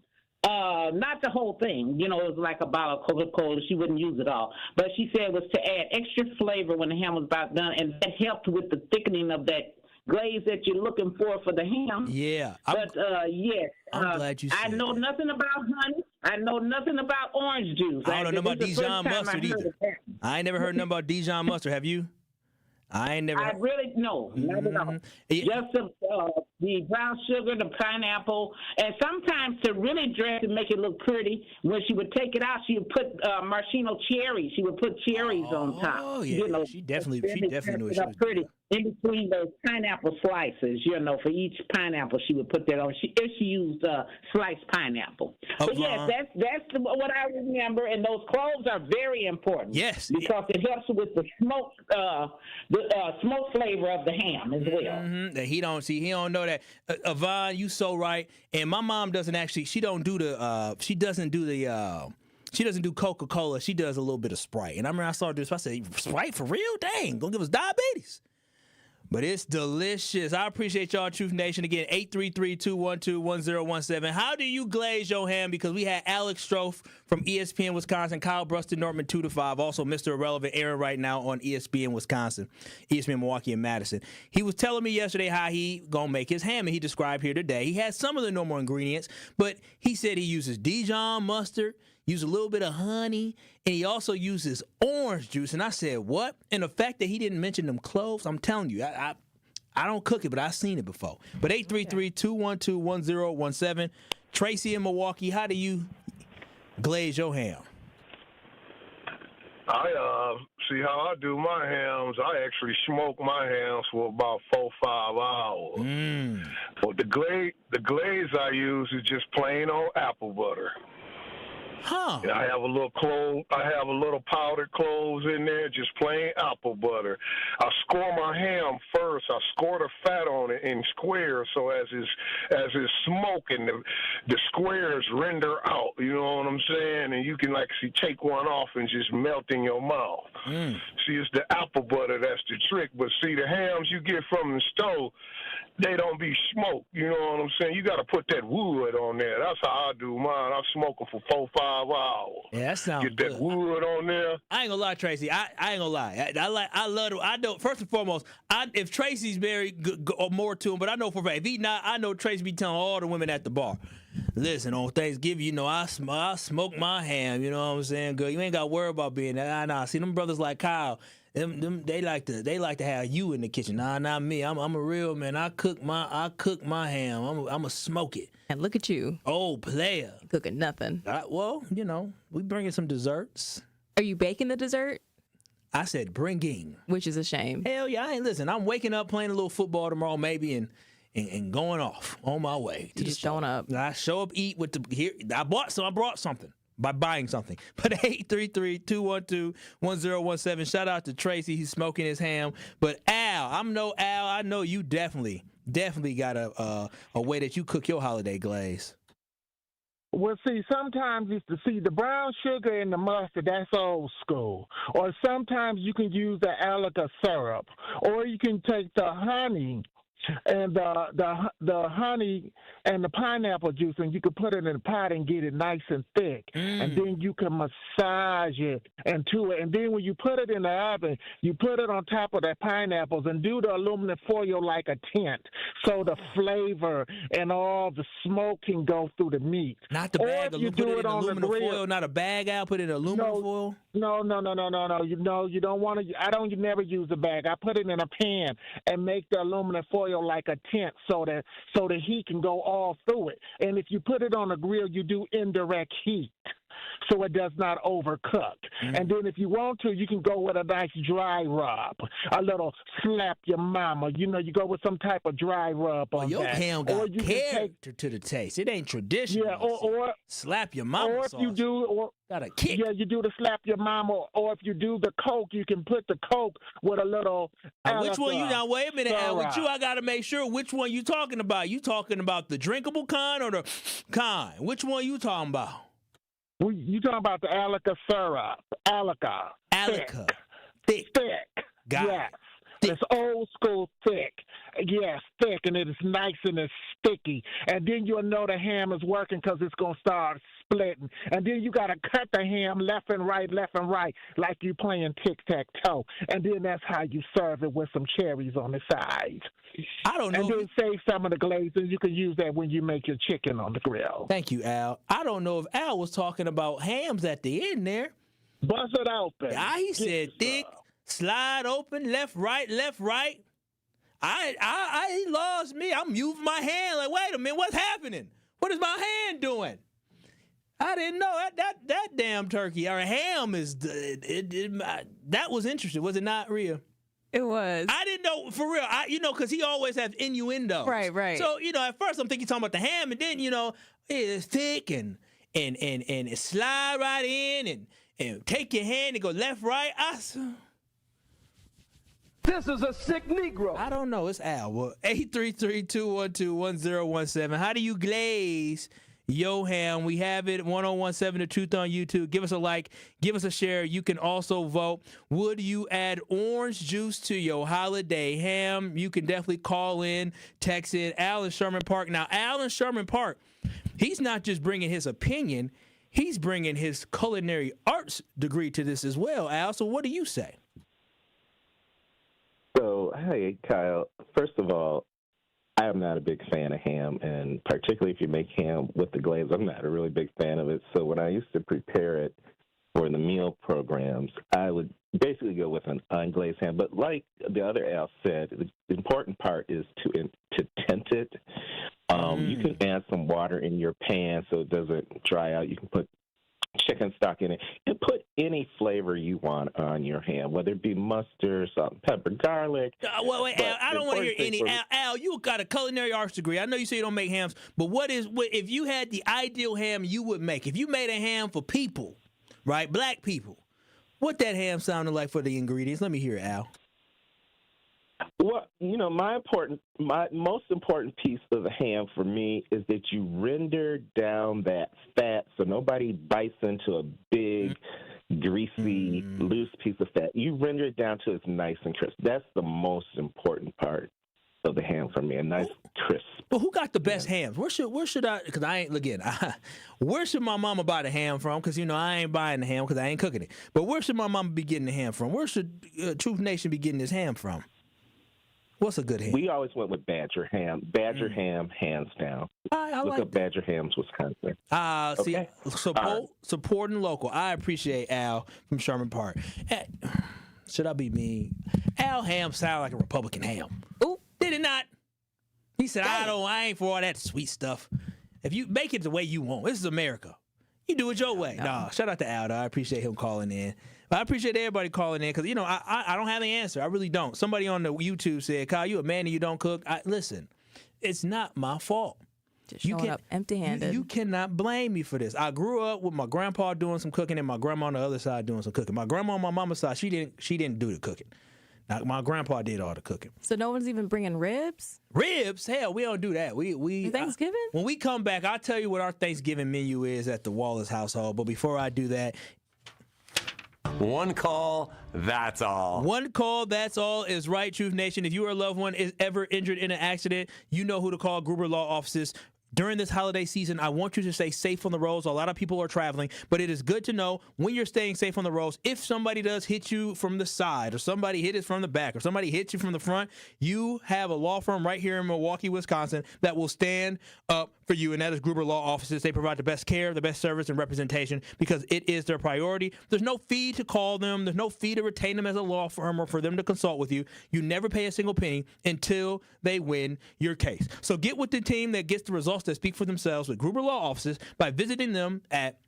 [SPEAKER 22] Not the whole thing. You know, it was like a bottle of Coca-Cola. She wouldn't use it all. But she said it was to add extra flavor when the ham was about done, and that helped with the thickening of that glaze that you're looking for the ham.
[SPEAKER 6] Yeah.
[SPEAKER 22] Yes.
[SPEAKER 6] I'm glad you said
[SPEAKER 22] I know nothing about honey. I know nothing about orange juice.
[SPEAKER 6] I don't know about Dijon mustard either. I ain't never heard nothing about Dijon mustard. Have you? I ain't never.
[SPEAKER 22] I really no, not at all. Just the brown sugar, the pineapple, and sometimes to really dress and make it look pretty, when she would take it out, she would put maraschino cherries. She would put cherries on top.
[SPEAKER 6] Oh yeah,
[SPEAKER 22] you know,
[SPEAKER 6] she definitely knew what she was doing.
[SPEAKER 22] Pretty in between those pineapple slices. You know, for each pineapple, she would put that on. If she used sliced pineapple. But yes, that's what I remember. And those cloves are very important.
[SPEAKER 6] Yes,
[SPEAKER 22] because it helps with the smoke. Smoke flavor of the ham as well.
[SPEAKER 6] Mm-hmm. He don't know that. Yvonne, you so right. And my mom doesn't actually. She doesn't do Coca-Cola. She does a little bit of Sprite. And I remember I saw this. I said, Sprite for real? Dang, gonna give us diabetes. But it's delicious. I appreciate y'all, Truth Nation. Again, 833-212-1017. How do you glaze your ham? Because we had Alex Strouf from ESPN Wisconsin, Kyle Bruston Norman 2 to 5, also Mr. Irrelevant Aaron right now on ESPN Wisconsin, ESPN Milwaukee and Madison. He was telling me yesterday how he gonna make his ham, and he described here today. He has some of the normal ingredients, but he said he uses Dijon mustard, use a little bit of honey, and he also uses orange juice. And I said, what? And the fact that he didn't mention them cloves, I'm telling you, I don't cook it, but I've seen it before. But 833-212-1017. Tracy in Milwaukee, how do you glaze your ham?
[SPEAKER 4] I see how I do my hams. I actually smoke my hams for about 4-5 hours. But the glaze I use is just plain old apple butter.
[SPEAKER 6] Huh.
[SPEAKER 4] I have a little powdered cloves in there, just plain apple butter. I score my ham first. I score the fat on it in squares, so as it's smoking, the squares render out. You know what I'm saying? And you can take one off and just melt in your mouth. See, it's the apple butter that's the trick. But see, the hams you get from the stove, they don't be smoked. You know what I'm saying? You got to put that wood on there. That's how I do mine. I smoke them for 4-5 hours.
[SPEAKER 6] Yeah, that sounds
[SPEAKER 4] good. Get that wood on there.
[SPEAKER 6] I ain't gonna lie, Tracy. I ain't gonna lie. I love it. I know, first and foremost, if Tracy's very good or more to him, but I know for a fact, if he not, I know Tracy be telling all the women at the bar, listen, on Thanksgiving, you know, I smoke my ham. You know what I'm saying, girl? You ain't got to worry about being that. Nah. See, them brothers like Kyle, they like to have you in the kitchen. Nah, not me. I'm a real man. I cook my ham. I'm gonna smoke it.
[SPEAKER 14] And look at you,
[SPEAKER 6] old player,
[SPEAKER 14] cooking nothing.
[SPEAKER 6] Well, you know, we bringing some desserts.
[SPEAKER 14] Are you baking the dessert?
[SPEAKER 6] I said bringing,
[SPEAKER 14] which is a shame.
[SPEAKER 6] Hell yeah, I ain't listen. I'm waking up, playing a little football tomorrow, maybe, and going off on my way to the
[SPEAKER 14] showing up.
[SPEAKER 6] I show up, eat with I brought something by buying something. But 833-212-1017. Shout out to Tracy. He's smoking his ham. But Al, I know you definitely got a way that you cook your holiday glaze.
[SPEAKER 5] Well, see, sometimes it's the brown sugar and the mustard, that's old school. Or sometimes you can use the Allenz syrup. Or you can take the honey and the honey and the pineapple juice, and you can put it in a pot and get it nice and thick. And then you can massage it into it. And then when you put it in the oven, you put it on top of the pineapples and do the aluminum foil like a tent, so the flavor and all the smoke can go through the meat.
[SPEAKER 6] Not the bag. Put it in aluminum foil, not a bag out. Put it in aluminum foil.
[SPEAKER 5] No. You don't want to. You never use a bag. I put it in a pan and make the aluminum foil like a tent, so the heat can go all through it. And if you put it on a grill, you do indirect heat, so it does not overcook. And then if you want to, you can go with a nice dry rub, a little slap your mama. You know, you go with some type of dry rub on
[SPEAKER 6] your
[SPEAKER 5] that.
[SPEAKER 6] ham got character to the taste. It ain't traditional.
[SPEAKER 5] Yeah, or
[SPEAKER 6] slap your mama.
[SPEAKER 5] Or if you do,
[SPEAKER 6] got a kick.
[SPEAKER 5] Yeah, you do the slap your mama. Or if you do the Coke, you can put the Coke with a little.
[SPEAKER 6] Which one you now? Wait a minute, Al. With you, I gotta make sure which one you talking about. You talking about the drinkable kind or the kind? Which one you talking about?
[SPEAKER 5] You talking about the Allenz syrup? Allenz.
[SPEAKER 6] Thick.
[SPEAKER 5] Got
[SPEAKER 6] yes.
[SPEAKER 5] It's old school thick. Yes, thick, and it is nice and it's sticky. And then you'll know the ham is working because it's going to start splitting. And then you got to cut the ham left and right, like you playing tic-tac-toe. And then that's how you serve it with some cherries on the side.
[SPEAKER 6] I don't know.
[SPEAKER 5] And then save some of the glaze, and you can use that when you make your chicken on the grill.
[SPEAKER 6] Thank you, Al. I don't know if Al was talking about hams at the end there.
[SPEAKER 5] Bust it open.
[SPEAKER 6] He said thick, slide open, left, right. He lost me. I'm moving my hand like, wait a minute, what's happening? What is my hand doing? I didn't know that damn turkey or ham is that was interesting, was it not, Rhea?
[SPEAKER 14] It was.
[SPEAKER 6] I didn't know, for real. Because he always has innuendos.
[SPEAKER 14] Right.
[SPEAKER 6] So, at first I'm thinking he's talking about the ham, and then, it's thick and it slide right in and take your hand and go left, right.
[SPEAKER 8] This is a sick Negro.
[SPEAKER 6] I don't know. It's Al. Well, 833-212-1017. How do you glaze your ham? We have it, 1017 The Truth on YouTube. Give us a like. Give us a share. You can also vote. Would you add orange juice to your holiday ham? You can definitely call in, text in. Al in Sherman Park. Now, Al in Sherman Park, he's not just bringing his opinion. He's bringing his culinary arts degree to this as well, Al. So what do you say?
[SPEAKER 9] So, hey, Kyle, first of all, I am not a big fan of ham, and particularly if you make ham with the glaze, I'm not a really big fan of it. So when I used to prepare it for the meal programs, I would basically go with an unglazed ham. But like the other Al said, the important part is to tint it. You can add some water in your pan so it doesn't dry out. You can put chicken stock in it and put any flavor you want on your ham, whether it be mustard, salt and pepper, garlic.
[SPEAKER 6] Wait, Al, I don't want to hear any. Al, you got a culinary arts degree. I know you say you don't make hams, but what if you had the ideal ham you would make? If you made a ham for people, right, black people, what that ham sounded like for the ingredients? Let me hear it, Al.
[SPEAKER 9] Well, my most important piece of the ham for me is that you render down that fat so nobody bites into a big, greasy, loose piece of fat. You render it down till it's nice and crisp. That's the most important part of the ham for me, a nice crisp.
[SPEAKER 6] But who got the best hams? Where should I? Because where should my mama buy the ham from? Because I ain't buying the ham because I ain't cooking it. But where should my mama be getting the ham from? Where should Truth Nation be getting this ham from? What's a good ham?
[SPEAKER 9] We always went with Badger ham. Badger ham, hands down.
[SPEAKER 6] I
[SPEAKER 9] Look
[SPEAKER 6] like
[SPEAKER 9] up Badger Hams, Wisconsin.
[SPEAKER 6] Okay. Supporting local. I appreciate Al from Sherman Park. Should I be mean? Al ham sound like a Republican ham. Ooh, did it not? He said, I ain't for all that sweet stuff. If you make it the way you want, this is America. You do it your way. No, shout out to Al, though. I appreciate him calling in. But I appreciate everybody calling in because, I don't have the answer. I really don't. Somebody on the YouTube said, Kyle, you a man and you don't cook. Listen, it's not my fault.
[SPEAKER 14] Just showing up empty-handed.
[SPEAKER 6] You cannot blame me for this. I grew up with my grandpa doing some cooking and my grandma on the other side doing some cooking. My grandma on my mama's side, she didn't do the cooking. Now, my grandpa did all the cooking.
[SPEAKER 14] So no one's even bringing ribs?
[SPEAKER 6] Ribs? Hell, we don't do that. We
[SPEAKER 14] Thanksgiving?
[SPEAKER 6] When we come back, I'll tell you what our Thanksgiving menu is at the Wallace household. But before I do that,
[SPEAKER 23] one call, that's all.
[SPEAKER 6] One call, that's all is right, Truth Nation. If your loved one is ever injured in an accident, you know who to call. Gruber Law Offices. During this holiday season, I want you to stay safe on the roads. A lot of people are traveling, but it is good to know when you're staying safe on the roads. If somebody does hit you from the side or somebody hit it from the back or somebody hits you from the front, you have a law firm right here in Milwaukee, Wisconsin that will stand up for you, and that is Gruber Law Offices. They provide the best care, the best service, and representation because it is their priority. There's no fee to call them. There's no fee to retain them as a law firm or for them to consult with you. You never pay a single penny until they win your case. So get with the team that gets the results that speak for themselves with Gruber Law Offices by visiting them at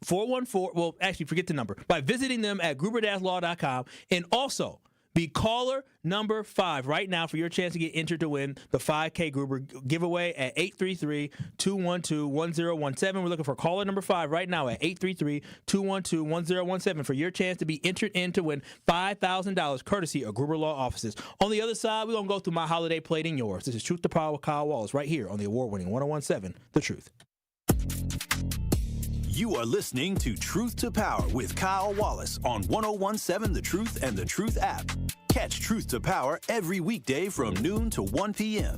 [SPEAKER 6] 414, well, actually, forget the number, by visiting them at gruber-law.com, and also be caller number 5 right now for your chance to get entered to win the 5K Gruber giveaway at 833-212-1017. We're looking for caller number 5 right now at 833-212-1017 for your chance to be entered in to win $5,000 courtesy of Gruber Law Offices. On the other side, we're going to go through my holiday plate and yours. This is Truth to Power with Kyle Wallace right here on the award-winning 1017 The Truth.
[SPEAKER 3] You are listening to Truth to Power with Kyle Wallace on 1017 The Truth and The Truth app. Catch Truth to Power every weekday from noon to 1 p.m.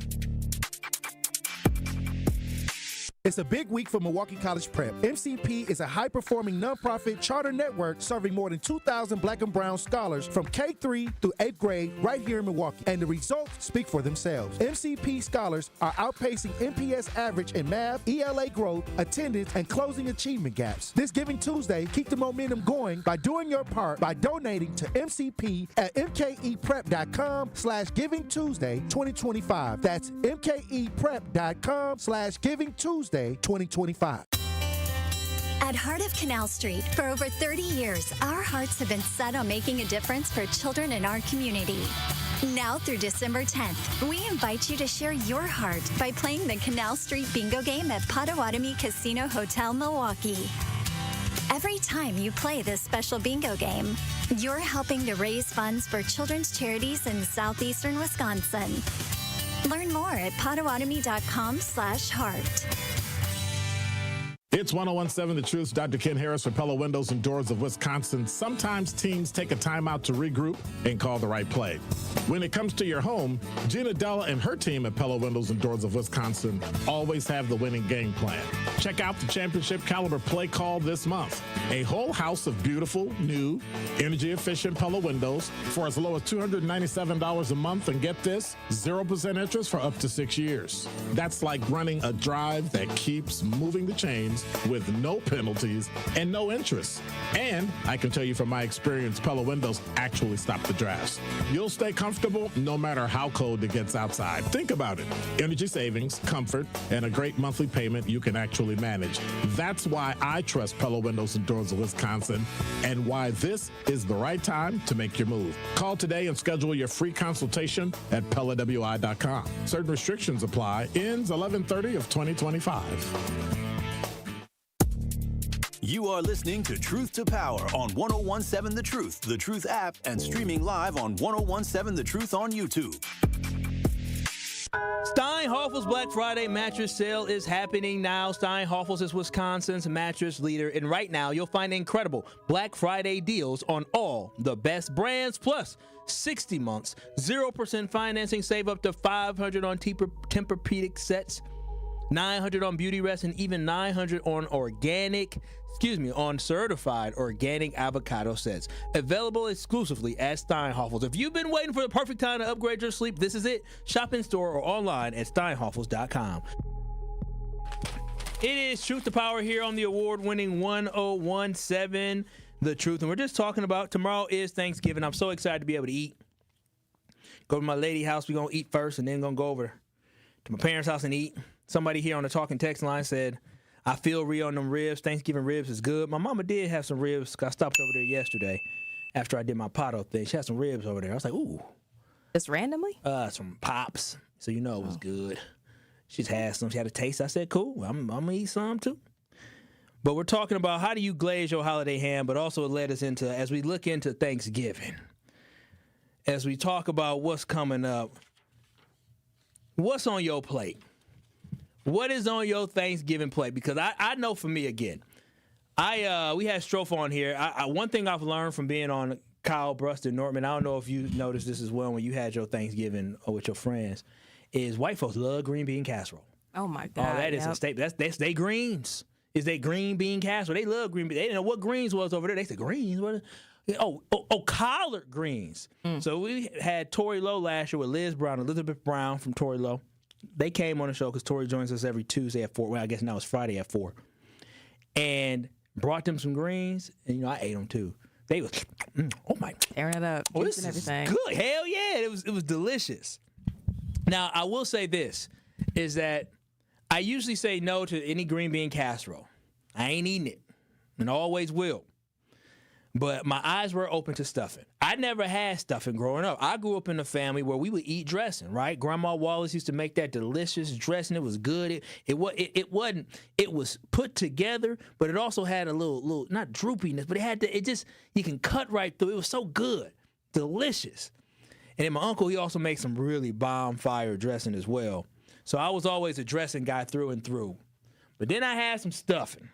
[SPEAKER 10] It's a big week for Milwaukee College Prep. MCP is a high-performing nonprofit charter network serving more than 2,000 black and brown scholars from K-3 through 8th grade right here in Milwaukee. And the results speak for themselves. MCP scholars are outpacing MPS average in math, ELA growth, attendance, and closing achievement gaps. This Giving Tuesday, keep the momentum going by doing your part by donating to MCP at mkeprep.com/givingtuesday 2025. That's mkeprep.com/givingtuesday 2025.
[SPEAKER 11] At Heart of Canal Street, for over 30 years, our hearts have been set on making a difference for children in our community. Now through December 10th, we invite you to share your heart by playing the Canal Street Bingo game at Potawatomi Casino Hotel, Milwaukee. Every time you play this special bingo game, you're helping to raise funds for children's charities in southeastern Wisconsin. Learn more at potawatomi.com/heart.
[SPEAKER 12] It's 1017 The Truth. Dr. Ken Harris for Pella Windows and Doors of Wisconsin. Sometimes teams take a timeout to regroup and call the right play. When it comes to your home, Gina Della and her team at Pella Windows and Doors of Wisconsin always have the winning game plan. Check out the championship caliber play call this month. A whole house of beautiful, new, energy-efficient Pella windows for as low as $297 a month. And get this, 0% interest for up to 6 years. That's like running a drive that keeps moving the chains with no penalties and no interest. And I can tell you from my experience, Pella Windows actually stop the drafts. You'll stay comfortable no matter how cold it gets outside. Think about it. Energy savings, comfort, and a great monthly payment you can actually manage. That's why I trust Pella Windows and Doors of Wisconsin and why this is the right time to make your move. Call today and schedule your free consultation at PellaWI.com. Certain restrictions apply. Ends 11/30 of 2025.
[SPEAKER 3] You are listening to Truth to Power on 1017 The Truth app, and streaming live on 1017 The Truth on YouTube.
[SPEAKER 6] Steinhoffel's Black Friday mattress sale is happening now. Steinhoffel's is Wisconsin's mattress leader, and right now you'll find incredible Black Friday deals on all the best brands, plus 60 months, 0% financing, save up to $500 on Tempur-Pedic sets, $900 on Beauty Rest, and even $900 on certified organic avocado sets. Available exclusively at Steinhoffel's. If you've been waiting for the perfect time to upgrade your sleep, this is it. Shop in store or online at steinhoffels.com. It is Truth to Power here on the award-winning 1017 The Truth. And we're just talking about tomorrow is Thanksgiving. I'm so excited to be able to eat. Go to my lady house. We're going to eat first, and then going to go over to my parents' house and eat. Somebody here on the talking text line said, I feel Rhea on them ribs. Thanksgiving ribs is good. My mama did have some ribs. I stopped over there yesterday after I did my potto thing. She had some ribs over there. I was like, ooh.
[SPEAKER 14] Just randomly?
[SPEAKER 6] Some Pops. So you know it was good. She's had some. She had a taste. I said, cool. I'm going to eat some too. But we're talking about how do you glaze your holiday ham, but also it led us into, as we look into Thanksgiving, as we talk about what's coming up, what's on your plate? What is on your Thanksgiving plate? Because I know for me, again, we had Strouf on here. One thing I've learned from being on Kyle, Brust, and Nortman, I don't know if you noticed this as well when you had your Thanksgiving or with your friends, is white folks love green bean casserole.
[SPEAKER 14] Oh, my God.
[SPEAKER 6] Oh, that is a staple. That's they greens. Is they green bean casserole. They love green bean. They didn't know what greens was over there. They said, greens? What? Oh, collard greens. So we had Tori Lowe last year with Elizabeth Brown from Tori Lowe. They came on the show because Tori joins us every Tuesday at 4. Well, I guess now it's Friday at 4. And brought them some greens, and, I ate them too. They was, oh my.
[SPEAKER 14] Tearing it up.
[SPEAKER 6] Oh, this is good. Hell yeah. It was delicious. Now, I will say this, is that I usually say no to any green bean casserole. I ain't eating it, and always will. But my eyes were open to stuffing. I never had stuffing growing up. I grew up in a family where we would eat dressing, right? Grandma Wallace used to make that delicious dressing. It was good. It was put together, but it also had a little not droopiness, but you can cut right through. It was so good, delicious. And then my uncle, he also makes some really bomb fire dressing as well. So I was always a dressing guy through and through. But then I had some stuffing.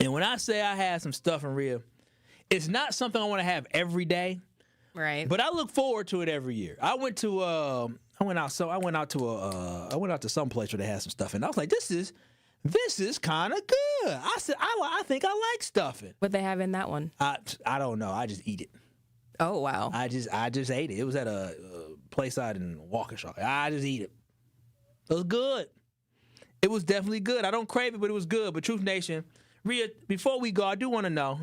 [SPEAKER 6] And when I say I had some stuffing, Rhea, it's not something I want to have every day,
[SPEAKER 14] Right.
[SPEAKER 6] But I look forward to it every year. I went to some place where they had some stuff, and I was like, this is kind of good. I said, I think I like stuffing.
[SPEAKER 14] What they have in that one?
[SPEAKER 6] I don't know. I just eat it.
[SPEAKER 14] Oh wow.
[SPEAKER 6] I just ate it. It was at a place out in Waukesha. I just eat it. It was good. It was definitely good. I don't crave it, but it was good. But Truth Nation, Rhea, before we go, I do want to know,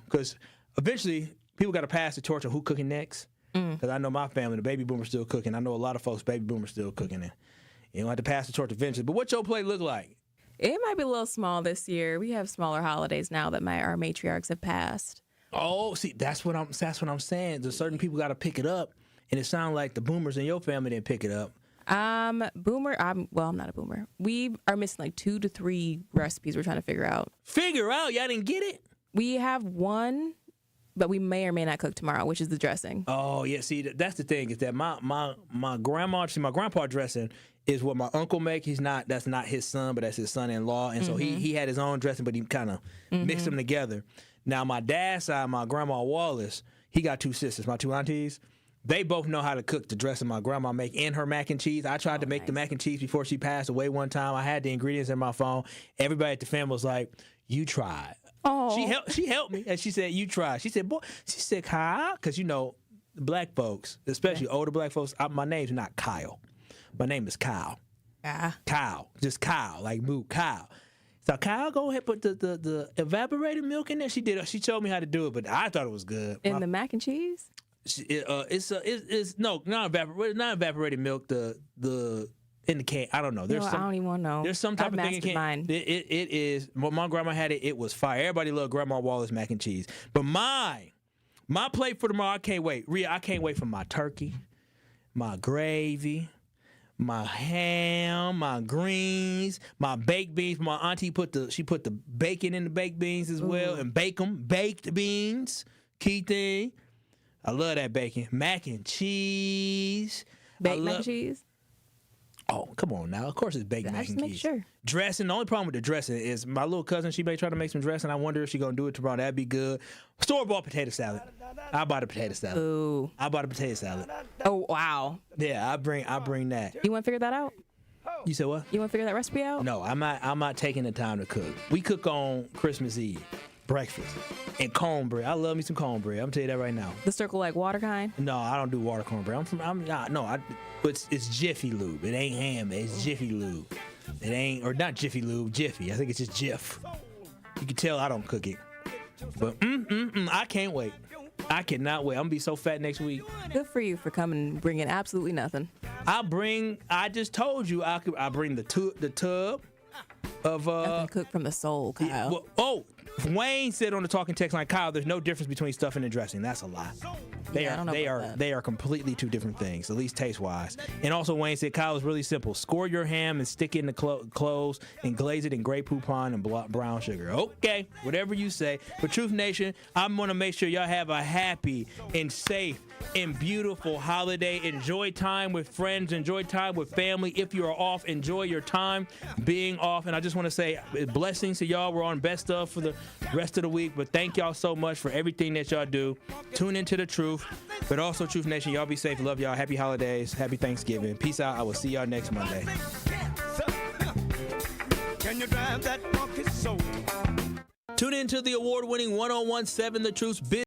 [SPEAKER 6] because eventually people got to pass the torch of who cooking next. Because I know my family, the baby boomers still cooking. I know a lot of folks, baby boomers still cooking. And you don't have to pass the torch eventually. But what your plate look like?
[SPEAKER 14] It might be a little small this year. We have smaller holidays now that our matriarchs have passed.
[SPEAKER 6] Oh, see, that's what I'm saying. There's certain people got to pick it up, and it sounds like the boomers in your family didn't pick it up.
[SPEAKER 14] I'm not a boomer. We are missing like 2 to 3 recipes we're trying to figure out.
[SPEAKER 6] Figure out? Y'all didn't get it?
[SPEAKER 14] We have one, but we may or may not cook tomorrow, which is the dressing.
[SPEAKER 6] Oh, yeah. See, that's the thing is that my grandpa dressing is what my uncle make. That's not his son, but that's his son-in-law. And so he had his own dressing, but he kind of mixed them together. Now, my dad's side, my grandma Wallace, he got 2 sisters, my 2 aunties. They both know how to cook the dressing my grandma make and her mac and cheese. I tried to make the mac and cheese before she passed away one time. I had the ingredients in my phone. Everybody at the family was like, you tried.
[SPEAKER 14] Oh.
[SPEAKER 6] She helped me, and she said, you tried. She said, Kyle, because, black folks, especially older black folks, my name's not Kyle. My name is Kyle. Kyle. Just Kyle, like move Kyle. So Kyle, go ahead, put the evaporated milk in there. She did. She showed me how to do it, but I thought it was good.
[SPEAKER 14] In the mac and cheese?
[SPEAKER 6] It's not evaporated milk. The in the can. I don't know.
[SPEAKER 14] I don't even want to know.
[SPEAKER 6] There's some type of thing in can. It is. When my grandma had it, it was fire. Everybody loved Grandma Wallace mac and cheese. But my plate for tomorrow, I can't wait. Rhea, I can't wait for my turkey, my gravy, my ham, my greens, my baked beans. My auntie put the bacon in the baked beans as well, and baked beans. Key thing. I love that bacon. Mac and cheese.
[SPEAKER 14] Baked mac and cheese?
[SPEAKER 6] Oh, come on now. Of course it's baked mac and cheese.
[SPEAKER 14] Make sure.
[SPEAKER 6] Dressing, the only problem with the dressing is my little cousin, she may try to make some dressing. I wonder if she's going to do it tomorrow. That'd be good. Store-bought potato salad. I bought a potato salad.
[SPEAKER 14] Ooh.
[SPEAKER 6] I bought a potato salad.
[SPEAKER 14] Oh, wow.
[SPEAKER 6] Yeah, I bring that.
[SPEAKER 14] You want to figure that out?
[SPEAKER 6] You said what?
[SPEAKER 14] You want to figure that recipe out?
[SPEAKER 6] No, I'm not taking the time to cook. We cook on Christmas Eve. Breakfast and cornbread. I love me some cornbread. I'm tell you that right now.
[SPEAKER 14] The circle like water kind?
[SPEAKER 6] No, I don't do water cornbread. It's Jiffy Lube. It ain't ham. It's Jiffy Lube. It ain't, or not Jiffy Lube. Jiffy. I think it's just Jif. You can tell I don't cook it. But I can't wait. I cannot wait. I'm gonna be so fat next week.
[SPEAKER 14] Good for you for coming and bringing absolutely nothing.
[SPEAKER 6] I just told you I bring the tub of
[SPEAKER 14] nothing cooked from the soul, Kyle.
[SPEAKER 6] Wayne said on the talking text line, Kyle, there's no difference between stuffing and dressing. That's a lie. They are completely 2 different things, at least taste wise. And also Wayne said, Kyle, is really simple. Score your ham and stick it in the cloves and glaze it in Grey Poupon and brown sugar. Okay, whatever you say. But Truth Nation, I'm gonna make sure y'all have a happy and safe and beautiful holiday. Enjoy time with friends. Enjoy time with family. If you are off, enjoy your time being off. And I just want to say blessings to y'all. We're on best of for the rest of the week. But thank y'all so much for everything that y'all do. Tune into the truth. But also, Truth Nation, y'all be safe. Love y'all. Happy holidays. Happy Thanksgiving. Peace out. I will see y'all next Monday. Can you drive that monkey soul? Tune into the award-winning 1017 The Truth's